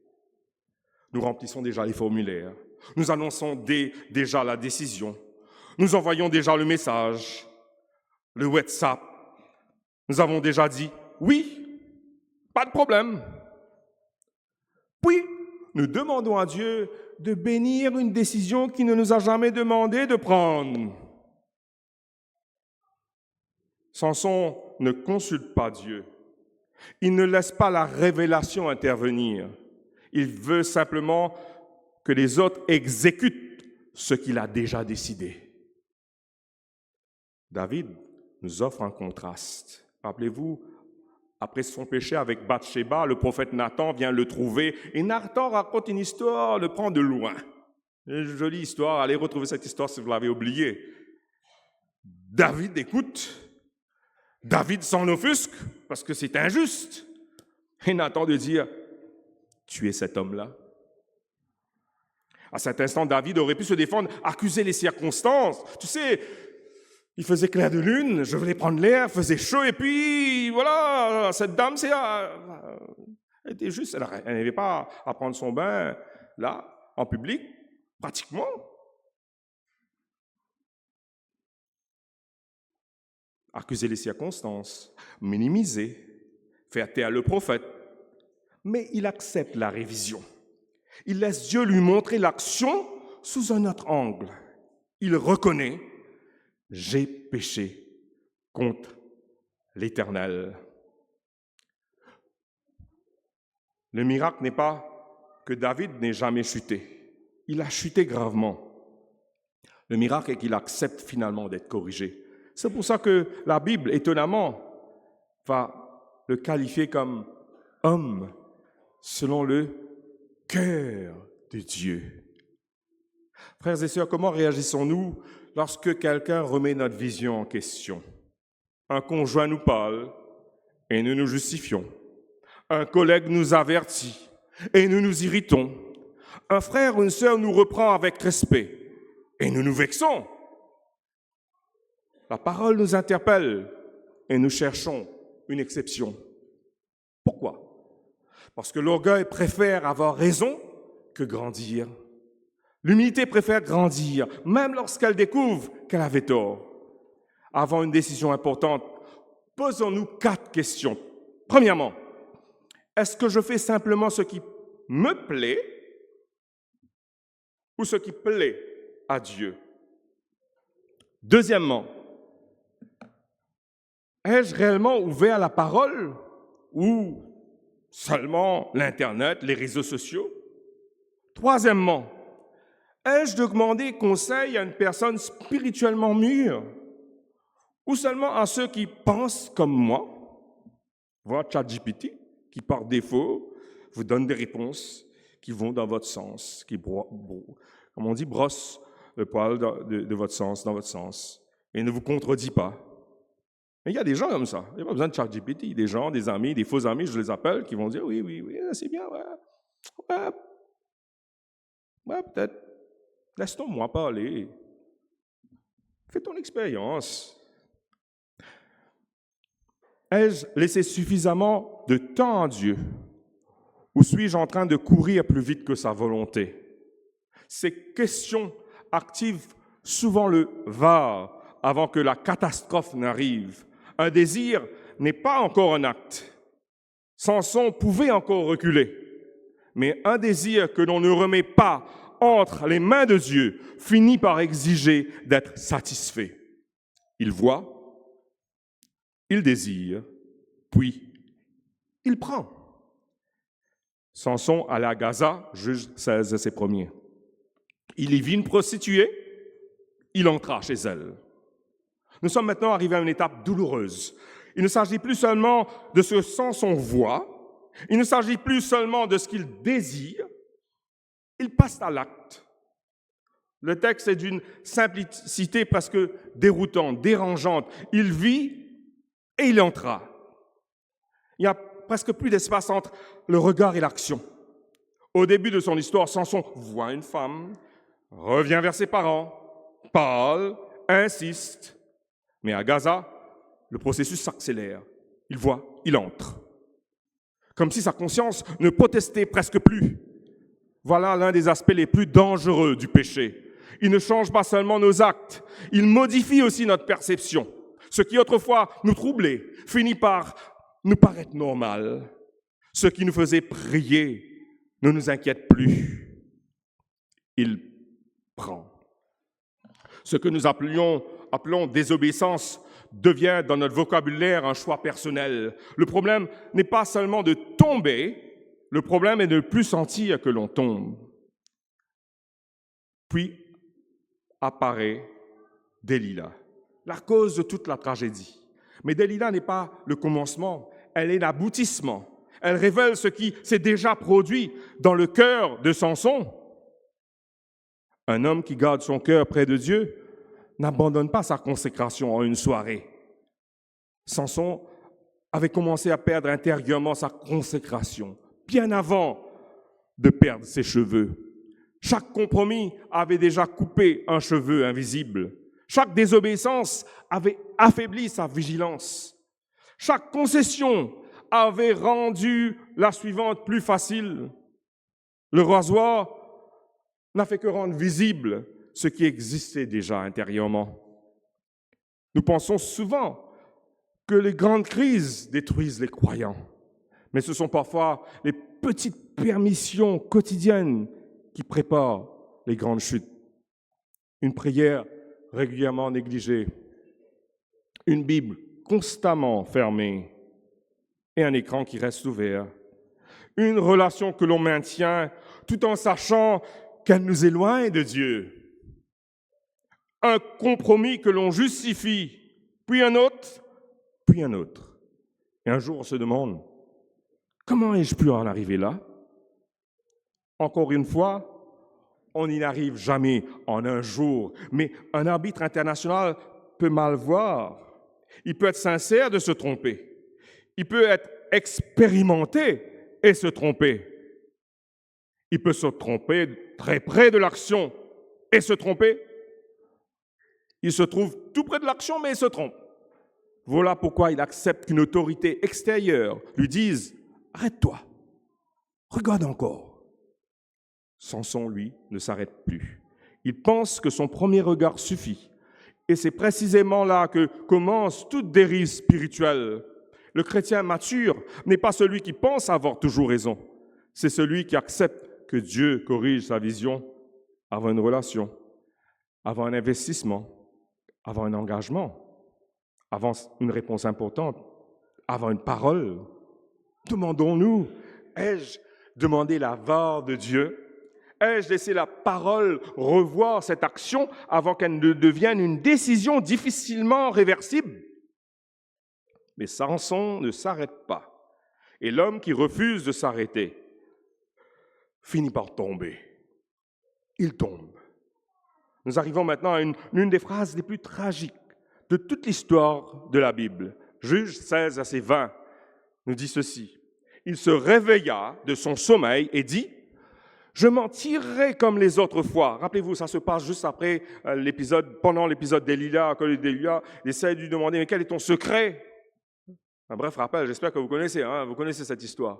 Nous remplissons déjà les formulaires. Nous annonçons déjà la décision. Nous envoyons déjà le message, le WhatsApp. Nous avons déjà dit « Oui, pas de problème ». Puis, nous demandons à Dieu de bénir une décision qu'il ne nous a jamais demandé de prendre. Samson ne consulte pas Dieu. Il ne laisse pas la révélation intervenir. Il veut simplement que les autres exécutent ce qu'il a déjà décidé. David nous offre un contraste. Rappelez-vous, après son péché avec Bathsheba, le prophète Nathan vient le trouver et Nathan raconte une histoire, le prend de loin. Une jolie histoire, allez retrouver cette histoire si vous l'avez oubliée. David écoute, David s'en offusque parce que c'est injuste. Et Nathan de dire, tu es cet homme-là. À cet instant, David aurait pu se défendre, accuser les circonstances. Tu sais, il faisait clair de lune, je voulais prendre l'air, faisait chaud, et puis voilà, cette dame, elle était juste, elle n'avait pas à prendre son bain là, en public, pratiquement. Accuser les circonstances, minimiser, faire taire le prophète. Mais il accepte la révision. Il laisse Dieu lui montrer l'action sous un autre angle. Il reconnaît, j'ai péché contre l'Éternel. Le miracle n'est pas que David n'ait jamais chuté. Il a chuté gravement. Le miracle est qu'il accepte finalement d'être corrigé. C'est pour ça que la Bible, étonnamment, va le qualifier comme homme selon le cœur de Dieu. Frères et sœurs, comment réagissons-nous lorsque quelqu'un remet notre vision en question? Un conjoint nous parle et nous nous justifions. Un collègue nous avertit et nous nous irritons. Un frère ou une sœur nous reprend avec respect et nous nous vexons. La parole nous interpelle et nous cherchons une exception. Pourquoi? Parce que l'orgueil préfère avoir raison que grandir. L'humilité préfère grandir, même lorsqu'elle découvre qu'elle avait tort. Avant une décision importante, posons-nous 4 questions. Premièrement, est-ce que je fais simplement ce qui me plaît ou ce qui plaît à Dieu? Deuxièmement, ai-je réellement ouvert la parole ou seulement l'Internet, les réseaux sociaux? Troisièmement, ai-je demandé conseil à une personne spirituellement mûre ou seulement à ceux qui pensent comme moi? Voilà ChatGPT qui, par défaut, vous donne des réponses qui vont dans votre sens, qui, comme on dit, brosse le poil de votre sens, dans votre sens, et ne vous contredit pas. Mais il y a des gens comme ça. Il n'y a pas besoin de ChatGPT. Des gens, des amis, des faux amis, je les appelle, qui vont dire oui, c'est bien, ouais, peut-être. Laisse-moi parler. Fais ton expérience. Ai-je laissé suffisamment de temps à Dieu ou suis-je en train de courir plus vite que sa volonté? Ces questions activent souvent le VAR avant que la catastrophe n'arrive. Un désir n'est pas encore un acte. Samson pouvait encore reculer. Mais un désir que l'on ne remet pas entre les mains de Dieu finit par exiger d'être satisfait. Il voit, il désire, puis il prend. Samson alla à Gaza, Juge 16, verset 1er. Il y vit une prostituée, il entra chez elle. Nous sommes maintenant arrivés à une étape douloureuse. Il ne s'agit plus seulement de ce que Samson voit, il ne s'agit plus seulement de ce qu'il désire, il passe à l'acte. Le texte est d'une simplicité presque déroutante, dérangeante. Il vit et il entra. Il n'y a presque plus d'espace entre le regard et l'action. Au début de son histoire, Samson voit une femme, revient vers ses parents, parle, insiste. Mais à Gaza, le processus s'accélère. Il voit, il entre. Comme si sa conscience ne protestait presque plus. Voilà l'un des aspects les plus dangereux du péché. Il ne change pas seulement nos actes, il modifie aussi notre perception. Ce qui autrefois nous troublait finit par nous paraître normal. Ce qui nous faisait prier ne nous inquiète plus. Il prend. Ce que nous appelons désobéissance devient dans notre vocabulaire un choix personnel. Le problème n'est pas seulement de tomber, le problème est de ne plus sentir que l'on tombe. Puis apparaît Delilah, la cause de toute la tragédie. Mais Delilah n'est pas le commencement, elle est l'aboutissement. Elle révèle ce qui s'est déjà produit dans le cœur de Samson. Un homme qui garde son cœur près de Dieu n'abandonne pas sa consécration en une soirée. Samson avait commencé à perdre intérieurement sa consécration, bien avant de perdre ses cheveux. Chaque compromis avait déjà coupé un cheveu invisible. Chaque désobéissance avait affaibli sa vigilance. Chaque concession avait rendu la suivante plus facile. Le rasoir n'a fait que rendre visible ce qui existait déjà intérieurement. Nous pensons souvent que les grandes crises détruisent les croyants, mais ce sont parfois les petites permissions quotidiennes qui préparent les grandes chutes. Une prière régulièrement négligée, une Bible constamment fermée et un écran qui reste ouvert. Une relation que l'on maintient tout en sachant qu'elle nous éloigne de Dieu. Un compromis que l'on justifie, puis un autre, puis un autre. Et un jour, on se demande, comment ai-je pu en arriver là? Encore une fois, on n'y arrive jamais en un jour, mais un arbitre international peut mal voir. Il peut être sincère de se tromper. Il peut être expérimenté et se tromper. Il peut se tromper très près de l'action et se tromper. Il se trouve tout près de l'action, mais il se trompe. Voilà pourquoi il accepte qu'une autorité extérieure lui dise « Arrête-toi, regarde encore ». Samson, lui, ne s'arrête plus. Il pense que son premier regard suffit. Et c'est précisément là que commence toute dérive spirituelle. Le chrétien mature n'est pas celui qui pense avoir toujours raison. C'est celui qui accepte que Dieu corrige sa vision avant une relation, avant un investissement, avant un engagement, avant une réponse importante, avant une parole. Demandons-nous, ai-je demandé la var de Dieu? Ai-je laissé la parole revoir cette action avant qu'elle ne devienne une décision difficilement réversible? Mais Samson ne s'arrête pas. Et l'homme qui refuse de s'arrêter finit par tomber. Il tombe. Nous arrivons maintenant à une des phrases les plus tragiques de toute l'histoire de la Bible. Juge 16, verset 20 nous dit ceci. Il se réveilla de son sommeil et dit « Je m'en tirerai comme les autres fois ». Rappelez-vous, ça se passe juste après pendant l'épisode d'Élia, quand Élia essaie de lui demander « Mais quel est ton secret ?» Un bref rappel, j'espère que vous connaissez cette histoire.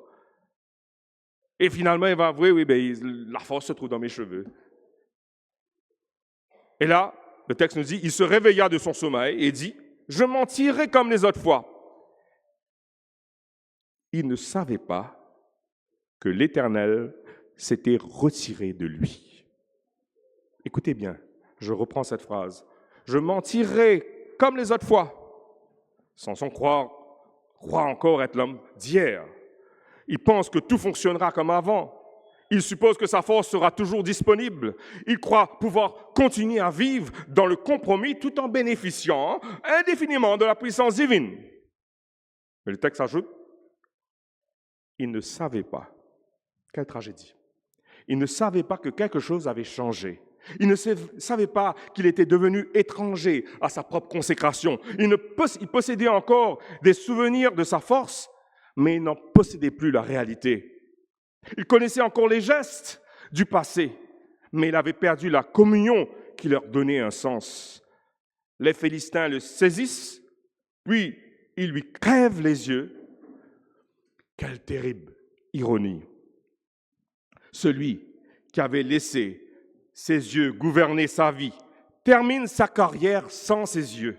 Et finalement, il va avouer, oui, la force se trouve dans mes cheveux. Et là, le texte nous dit, il se réveilla de son sommeil et dit, je m'en tirerai comme les autres fois. Il ne savait pas que l'Éternel s'était retiré de lui. Écoutez bien, je reprends cette phrase. Je m'en tirerai comme les autres fois. Samson croit encore être l'homme d'hier. Il pense que tout fonctionnera comme avant. Il suppose que sa force sera toujours disponible. Il croit pouvoir continuer à vivre dans le compromis tout en bénéficiant indéfiniment de la puissance divine. Mais le texte ajoute, il ne savait pas. Quelle tragédie. Il ne savait pas que quelque chose avait changé. Il ne savait pas qu'il était devenu étranger à sa propre consécration. Il possédait encore des souvenirs de sa force, mais il n'en possédait plus la réalité. Il connaissait encore les gestes du passé, mais il avait perdu la communion qui leur donnait un sens. Les Philistins le saisissent, puis ils lui crèvent les yeux. Quelle terrible ironie! Celui qui avait laissé ses yeux gouverner sa vie termine sa carrière sans ses yeux.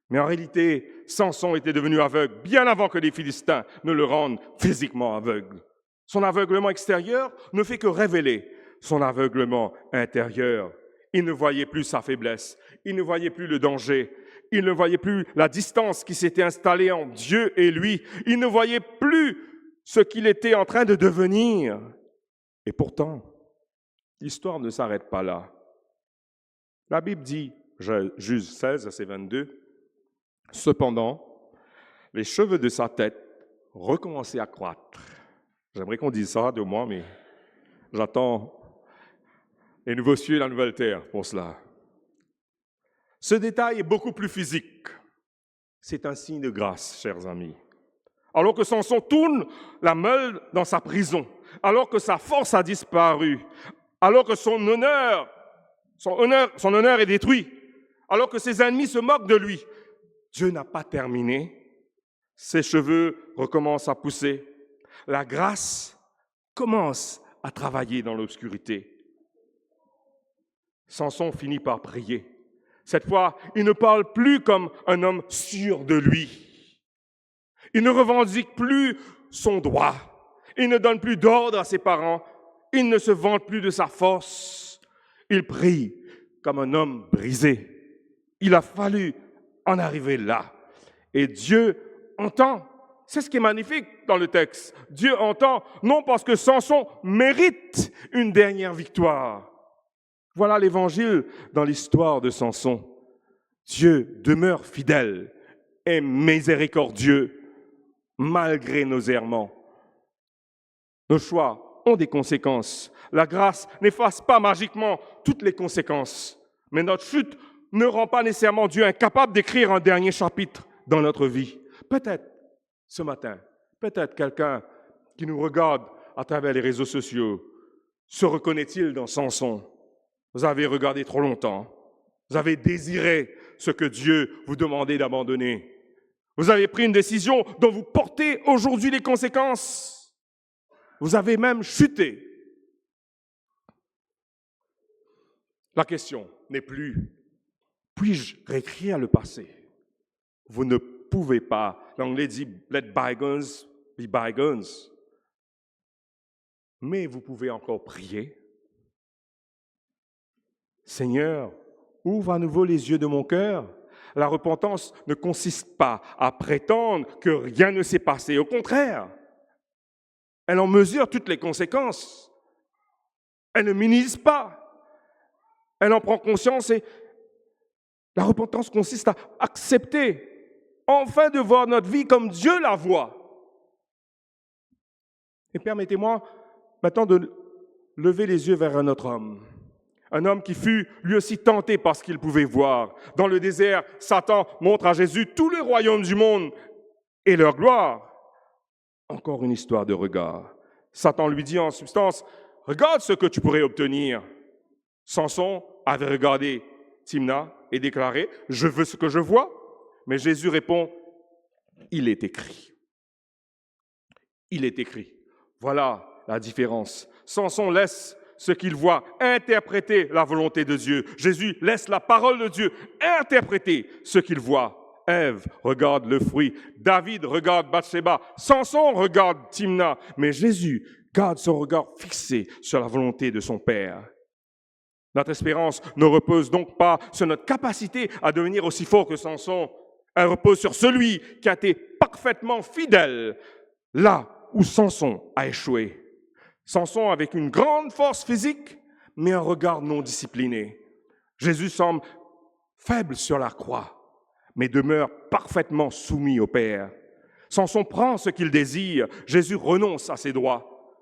Mais en réalité, Samson était devenu aveugle bien avant que les Philistins ne le rendent physiquement aveugle. Son aveuglement extérieur ne fait que révéler son aveuglement intérieur. Il ne voyait plus sa faiblesse, il ne voyait plus le danger, il ne voyait plus la distance qui s'était installée entre Dieu et lui, il ne voyait plus ce qu'il était en train de devenir. Et pourtant, l'histoire ne s'arrête pas là. La Bible dit, Juge 16, verset 22, « Cependant, les cheveux de sa tête recommençaient à croître. » J'aimerais qu'on dise ça de moi, mais j'attends les nouveaux cieux et la nouvelle terre pour cela. Ce détail est beaucoup plus physique. C'est un signe de grâce, chers amis. Alors que Samson tourne la meule dans sa prison, alors que sa force a disparu, alors que son honneur est détruit, alors que ses ennemis se moquent de lui, Dieu n'a pas terminé. Ses cheveux recommencent à pousser. La grâce commence à travailler dans l'obscurité. Samson finit par prier. Cette fois, il ne parle plus comme un homme sûr de lui. Il ne revendique plus son droit. Il ne donne plus d'ordre à ses parents. Il ne se vante plus de sa force. Il prie comme un homme brisé. Il a fallu en arriver là. Et Dieu entend. C'est ce qui est magnifique dans le texte. Dieu entend, non parce que Samson mérite une dernière victoire. Voilà l'évangile dans l'histoire de Samson. Dieu demeure fidèle et miséricordieux malgré nos errements. Nos choix ont des conséquences. La grâce n'efface pas magiquement toutes les conséquences. Mais notre chute ne rend pas nécessairement Dieu incapable d'écrire un dernier chapitre dans notre vie. Peut-être ce matin, peut-être quelqu'un qui nous regarde à travers les réseaux sociaux se reconnaît-il dans Samson? Vous avez regardé trop longtemps. Vous avez désiré ce que Dieu vous demandait d'abandonner. Vous avez pris une décision dont vous portez aujourd'hui les conséquences. Vous avez même chuté. La question n'est plus, puis-je réécrire le passé? Vous ne pouvez pas. L'anglais dit « let bygones be bygones ». Mais vous pouvez encore prier. Seigneur, ouvre à nouveau les yeux de mon cœur. La repentance ne consiste pas à prétendre que rien ne s'est passé. Au contraire, elle en mesure toutes les conséquences. Elle ne minimise pas. Elle en prend conscience et la repentance consiste à accepter, enfin de voir notre vie comme Dieu la voit. Et permettez-moi maintenant de lever les yeux vers un autre homme. Un homme qui fut lui aussi tenté par ce qu'il pouvait voir. Dans le désert, Satan montre à Jésus tout le royaume du monde et leur gloire. Encore une histoire de regard. Satan lui dit en substance, « Regarde ce que tu pourrais obtenir. » Samson avait regardé Timna et déclaré, « Je veux ce que je vois. » Mais Jésus répond, « Il est écrit. » Il est écrit. Voilà la différence. Samson laisse ce qu'il voit interpréter la volonté de Dieu. Jésus laisse la parole de Dieu interpréter ce qu'il voit. Ève regarde le fruit. David regarde Bathsheba. Samson regarde Timna. Mais Jésus garde son regard fixé sur la volonté de son Père. Notre espérance ne repose donc pas sur notre capacité à devenir aussi fort que Samson. Elle repose sur celui qui a été parfaitement fidèle là où Samson a échoué. Samson avec une grande force physique, mais un regard non discipliné. Jésus semble faible sur la croix, mais demeure parfaitement soumis au Père. Samson prend ce qu'il désire, Jésus renonce à ses droits.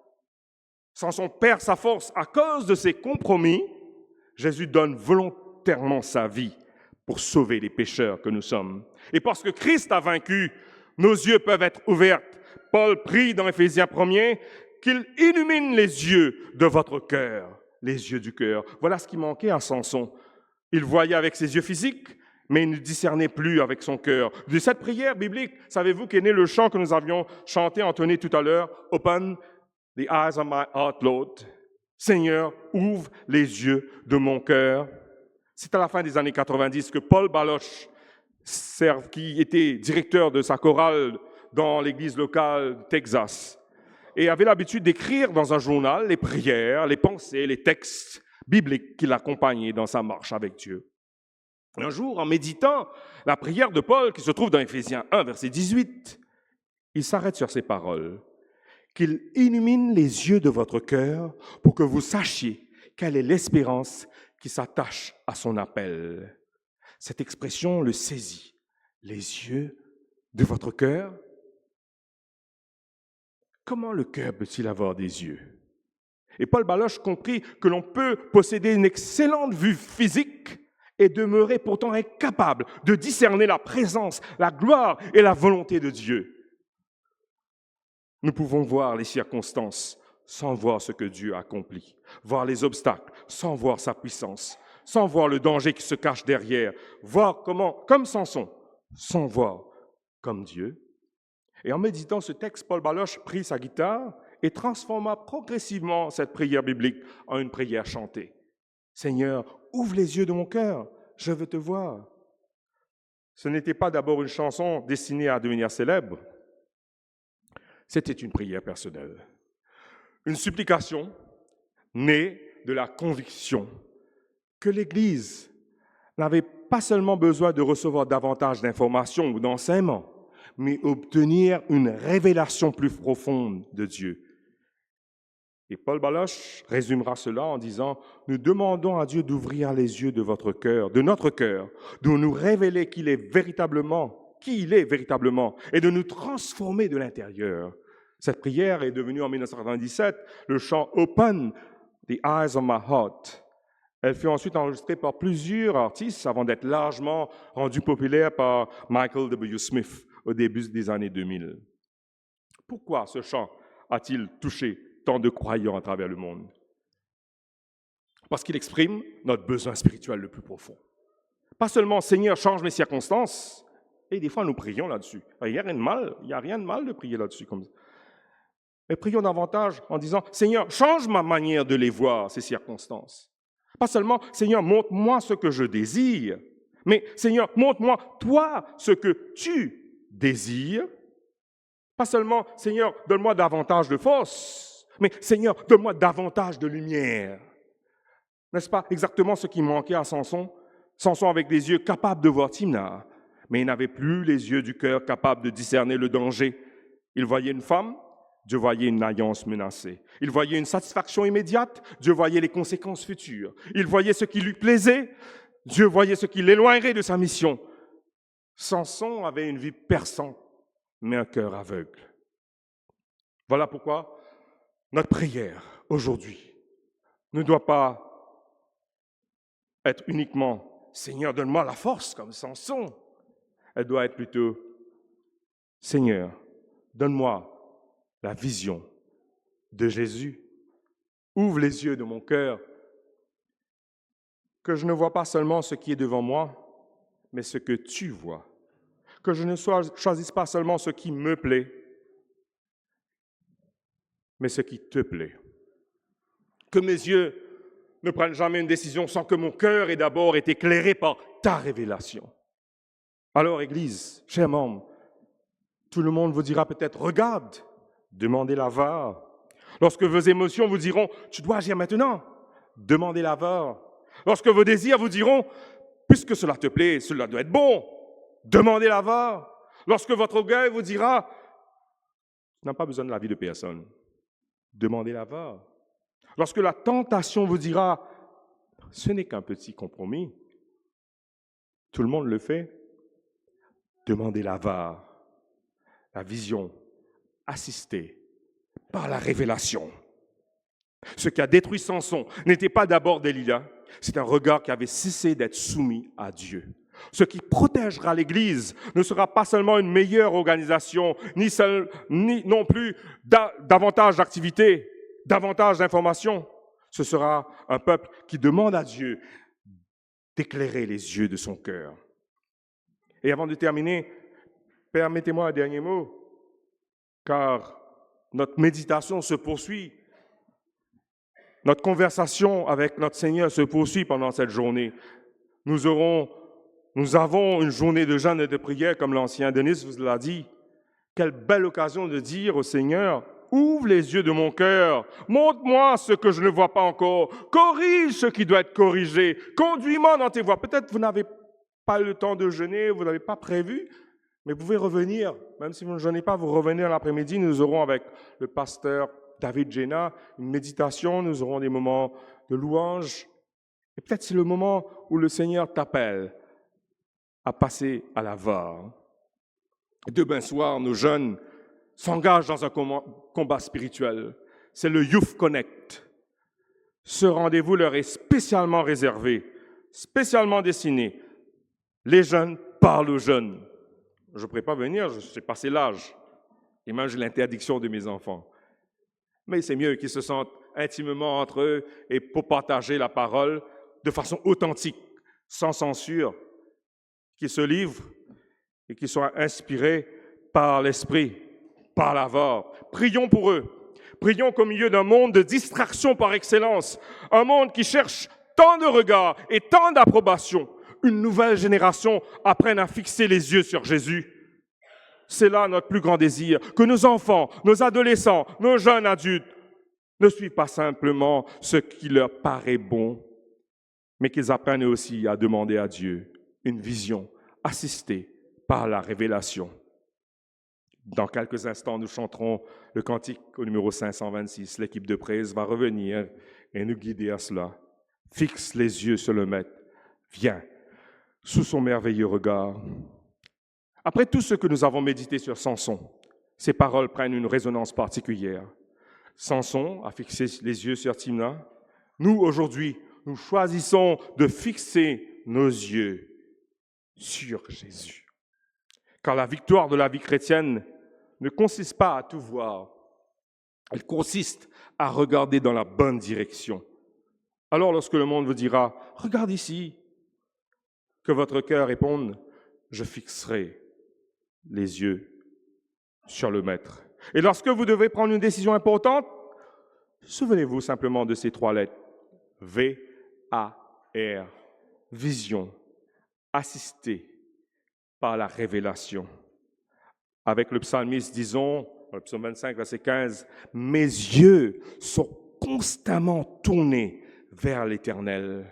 Samson perd sa force à cause de ses compromis, Jésus donne volontairement sa vie pour sauver les pécheurs que nous sommes. Et parce que Christ a vaincu, nos yeux peuvent être ouverts. Paul prie dans Éphésiens 1er qu'il illumine les yeux de votre cœur, les yeux du cœur. Voilà ce qui manquait à Samson. Il voyait avec ses yeux physiques, mais il ne discernait plus avec son cœur. De cette prière biblique, savez-vous qu'est né le chant que nous avions chanté, entonné tout à l'heure? Open the eyes of my heart, Lord. Seigneur, ouvre les yeux de mon cœur. C'est à la fin des années 90 que Paul Baloche, qui était directeur de sa chorale dans l'église locale du Texas, et avait l'habitude d'écrire dans un journal les prières, les pensées, les textes bibliques qui l'accompagnaient dans sa marche avec Dieu. Un jour, en méditant la prière de Paul, qui se trouve dans Éphésiens 1, verset 18, il s'arrête sur ces paroles. Qu'il illumine les yeux de votre cœur pour que vous sachiez quelle est l'espérance qui s'attache à son appel. Cette expression le saisit. Les yeux de votre cœur. Comment le cœur peut-il avoir des yeux? Et Paul Baloche comprit que l'on peut posséder une excellente vue physique et demeurer pourtant incapable de discerner la présence, la gloire et la volonté de Dieu. Nous pouvons voir les circonstances sans voir ce que Dieu accomplit, voir les obstacles sans voir sa puissance, sans voir le danger qui se cache derrière, voir comme Samson, sans voir comme Dieu. Et en méditant ce texte, Paul Baloche prit sa guitare et transforma progressivement cette prière biblique en une prière chantée. Seigneur, ouvre les yeux de mon cœur, je veux te voir. Ce n'était pas d'abord une chanson destinée à devenir célèbre, c'était une prière personnelle. Une supplication née de la conviction que l'Église n'avait pas seulement besoin de recevoir davantage d'informations ou d'enseignements, mais obtenir une révélation plus profonde de Dieu. Et Paul Baloche résumera cela en disant « Nous demandons à Dieu d'ouvrir les yeux de votre cœur, de notre cœur, de nous révéler qui il est véritablement, et de nous transformer de l'intérieur. » Cette prière est devenue en 1997 le chant « Open the eyes of my heart ». Elle fut ensuite enregistrée par plusieurs artistes avant d'être largement rendue populaire par Michael W. Smith au début des années 2000. Pourquoi ce chant a-t-il touché tant de croyants à travers le monde? Parce qu'il exprime notre besoin spirituel le plus profond. Pas seulement « Seigneur, change mes circonstances », et des fois nous prions là-dessus. Il n'y a rien de mal de prier là-dessus comme ça. Mais prions davantage en disant « Seigneur, change ma manière de les voir, ces circonstances ». Pas seulement « Seigneur, montre-moi ce que je désire », mais « Seigneur, montre-moi toi ce que tu désires ». Pas seulement « Seigneur, donne-moi davantage de force », mais « Seigneur, donne-moi davantage de lumière ». N'est-ce pas exactement ce qui manquait à Samson? Samson avec des yeux capables de voir Timna, mais il n'avait plus les yeux du cœur capables de discerner le danger. Il voyait une femme, Dieu voyait une alliance menacée. Il voyait une satisfaction immédiate, Dieu voyait les conséquences futures. Il voyait ce qui lui plaisait, Dieu voyait ce qui l'éloignerait de sa mission. Samson avait une vie perçante, mais un cœur aveugle. Voilà pourquoi notre prière aujourd'hui ne doit pas être uniquement « Seigneur, donne-moi la force » comme Samson. Elle doit être plutôt « Seigneur, donne-moi la vision de Jésus. Ouvre les yeux de mon cœur, que je ne vois pas seulement ce qui est devant moi, mais ce que tu vois. Que je ne choisisse pas seulement ce qui me plaît, mais ce qui te plaît. Que mes yeux ne prennent jamais une décision sans que mon cœur ait d'abord été éclairé par ta révélation. Alors, Église, chers membres, tout le monde vous dira peut-être « Regarde !» Demandez la VAR. Lorsque vos émotions vous diront « Tu dois agir maintenant », demandez la VAR. Lorsque vos désirs vous diront « Puisque cela te plaît, cela doit être bon », demandez la VAR. Lorsque votre orgueil vous dira « Tu n'as pas besoin de l'avis de personne », demandez la VAR. Lorsque la tentation vous dira « Ce n'est qu'un petit compromis », tout le monde le fait, demandez la VAR, la vision assisté par la révélation. Ce qui a détruit Samson n'était pas d'abord Delilah, c'est un regard qui avait cessé d'être soumis à Dieu. Ce qui protégera l'Église ne sera pas seulement une meilleure organisation, ni non plus davantage d'activités, davantage d'informations. Ce sera un peuple qui demande à Dieu d'éclairer les yeux de son cœur. Et avant de terminer, permettez-moi un dernier mot. Car notre méditation se poursuit, notre conversation avec notre Seigneur se poursuit pendant cette journée. Nous avons une journée de jeûne et de prière, comme l'ancien Denis vous l'a dit. Quelle belle occasion de dire au Seigneur, ouvre les yeux de mon cœur, montre-moi ce que je ne vois pas encore, corrige ce qui doit être corrigé, conduis-moi dans tes voies. Peut-être vous n'avez pas eu le temps de jeûner, vous n'avez pas prévu, mais vous pouvez revenir, même si vous ne jeûnez pas, vous revenez l'après-midi. Nous aurons avec le pasteur David Jenna une méditation, nous aurons des moments de louange. Et peut-être c'est le moment où le Seigneur t'appelle à passer à la VAR. Demain soir, nos jeunes s'engagent dans un combat spirituel. C'est le Youth Connect. Ce rendez-vous leur est spécialement réservé, spécialement destiné. Les jeunes parlent aux jeunes. Je ne pourrais pas venir, j'ai passé l'âge. Et même j'ai l'interdiction de mes enfants. Mais c'est mieux qu'ils se sentent intimement entre eux et pour partager la parole de façon authentique, sans censure, qu'ils se livrent et qu'ils soient inspirés par l'Esprit, par la voix. Prions pour eux. Prions qu'au milieu d'un monde de distraction par excellence, un monde qui cherche tant de regards et tant d'approbation, une nouvelle génération apprenne à fixer les yeux sur Jésus. C'est là notre plus grand désir, que nos enfants, nos adolescents, nos jeunes adultes ne suivent pas simplement ce qui leur paraît bon, mais qu'ils apprennent aussi à demander à Dieu une vision assistée par la révélation. Dans quelques instants, nous chanterons le cantique au numéro 526. L'équipe de praise va revenir et nous guider à cela. Fixe les yeux sur le Maître. Viens, sous son merveilleux regard. Après tout ce que nous avons médité sur Samson, ces paroles prennent une résonance particulière. Samson a fixé les yeux sur Timna. Nous, aujourd'hui, nous choisissons de fixer nos yeux sur Jésus. Car la victoire de la vie chrétienne ne consiste pas à tout voir. Elle consiste à regarder dans la bonne direction. Alors, lorsque le monde vous dira « Regarde ici », que votre cœur réponde « Je fixerai les yeux sur le Maître ». Et lorsque vous devez prendre une décision importante, souvenez-vous simplement de ces 3 lettres. V-A-R, vision, assistée par la révélation. Avec le psalmiste, disons, dans le psaume 25, verset 15, « Mes yeux sont constamment tournés vers l'Éternel. »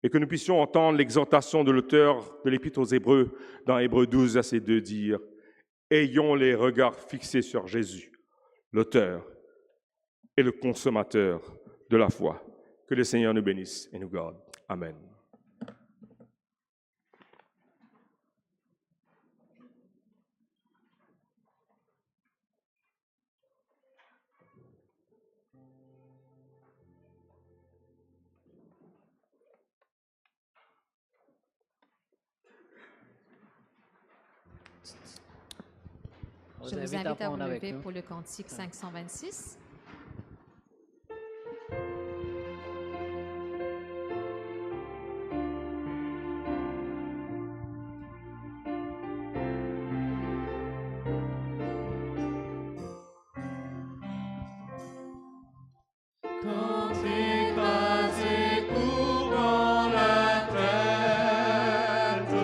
Et que nous puissions entendre l'exhortation de l'auteur de l'Épître aux Hébreux, dans Hébreux 12, verset 2, dire « Ayons les regards fixés sur Jésus, l'auteur et le consommateur de la foi. » Que le Seigneur nous bénisse et nous garde. Amen. Je vous invite à vous lever pour le cantique 526. Quand écrasé court dans la tête,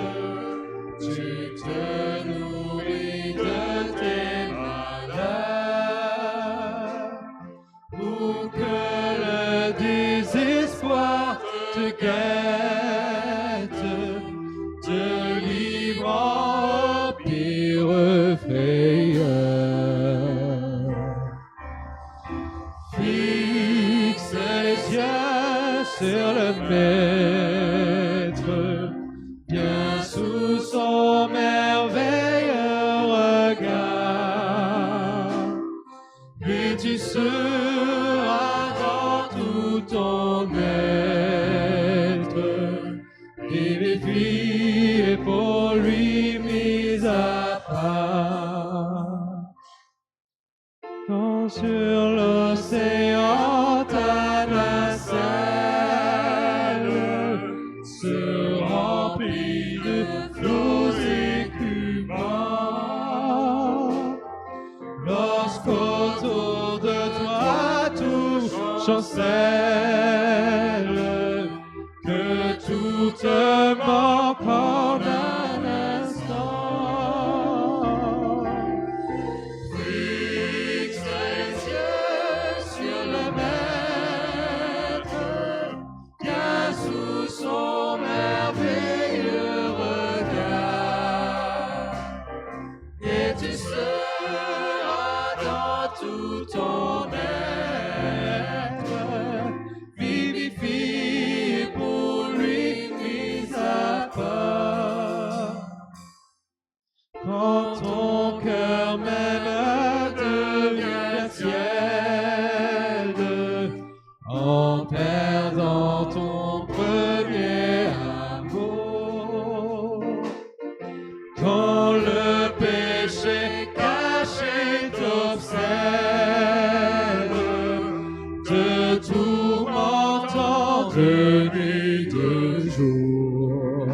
tu te nourris de tes malheurs, pour que le désespoir te guette, te livrant au pire frayeur. Fixe les yeux sur le Maître, bien sous son merveilleux regard, et tu seras dans tout ton être, vivifié pour lui mis à part. Quand sur l'océan ta nacelle se remplit de flots écumants, lorsqu'autour de toi tout chancelle, que tout te manque en un instant. Fixe les yeux sur le Maître, bien sous son merveilleux regard, et tu seras dans tout ton être, vivifié pour lui mis à nuit de jour.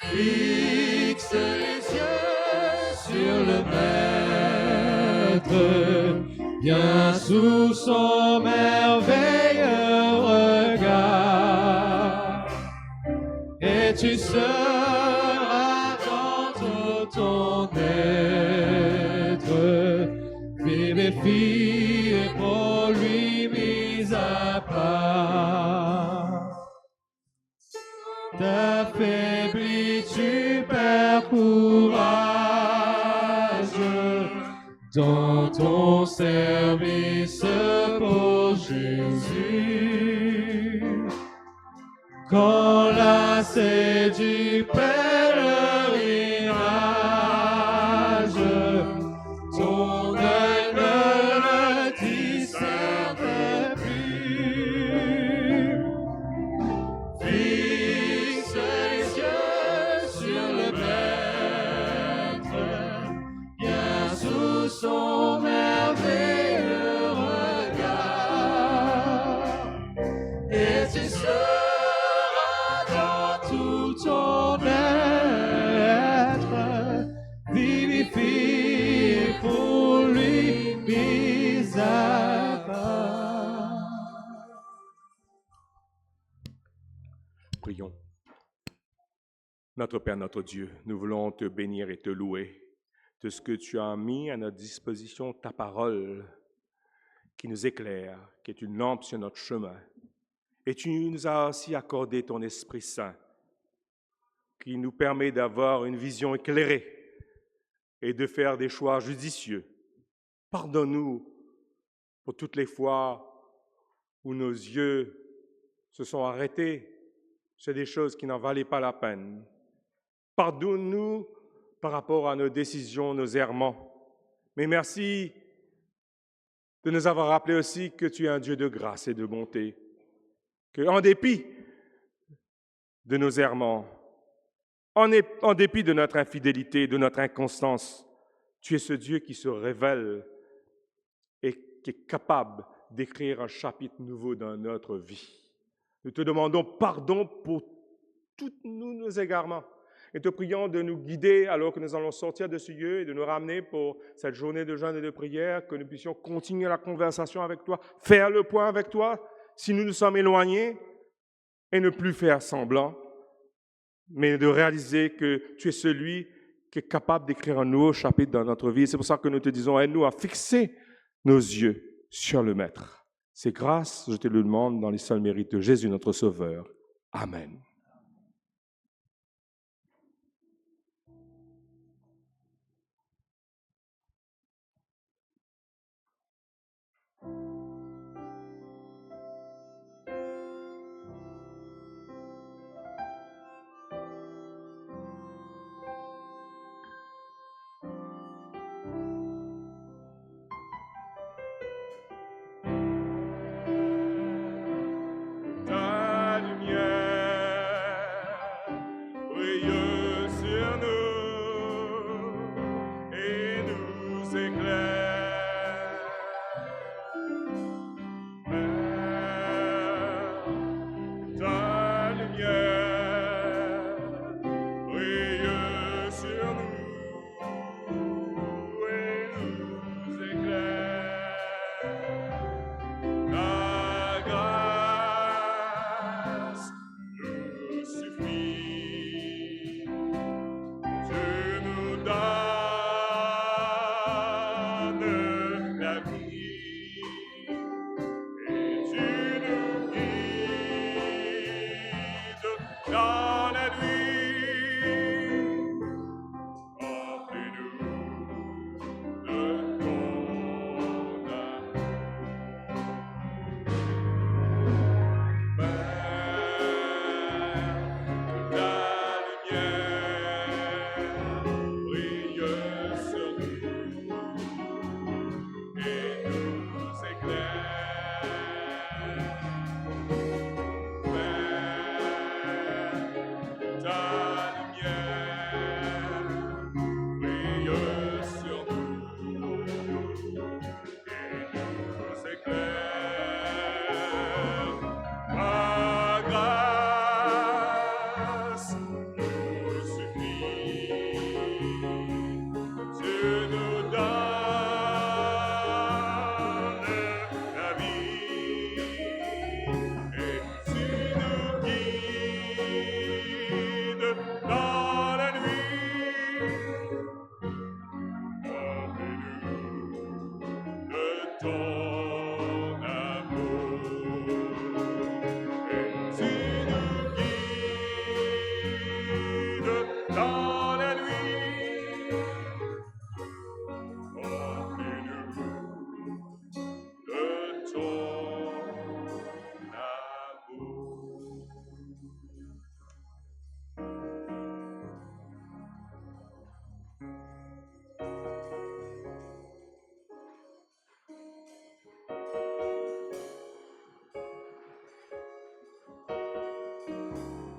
Fixe les yeux sur le Maître, bien sous son merveilleux regard, et tu seras dans tout ton être, vivifié pour lui mis à part. T'affaiblis, tu perds courage dans ton service pour Jésus. Quand lassé du pèlerinage, ton œil ne le discerne plus. Fixe les yeux sur le Maître, bien sous son merveilleux regard, et tu seras dans tout ton être, vivifié pour lui mis à part. Prions. Notre Père, notre Dieu, nous voulons te bénir et te louer de ce que tu as mis à notre disposition, ta parole qui nous éclaire, qui est une lampe sur notre chemin. Et tu nous as aussi accordé ton Esprit Saint qui nous permet d'avoir une vision éclairée et de faire des choix judicieux. Pardonne-nous pour toutes les fois où nos yeux se sont arrêtés sur des choses qui n'en valaient pas la peine. Pardonne-nous par rapport à nos décisions, nos errements. Mais merci de nous avoir rappelé aussi que tu es un Dieu de grâce et de bonté, qu'en dépit de nos errements, en dépit de notre infidélité, de notre inconstance, tu es ce Dieu qui se révèle et qui est capable d'écrire un chapitre nouveau dans notre vie. Nous te demandons pardon pour tous nos égarements et te prions de nous guider alors que nous allons sortir de ce lieu et de nous ramener pour cette journée de jeûne et de prière, que nous puissions continuer la conversation avec toi, faire le point avec toi si nous nous sommes éloignés et ne plus faire semblant, mais de réaliser que tu es celui qui est capable d'écrire un nouveau chapitre dans notre vie. C'est pour ça que nous te disons, aide-nous à fixer nos yeux sur le Maître. C'est grâce, je te le demande, dans les seuls mérites de Jésus, notre Sauveur. Amen.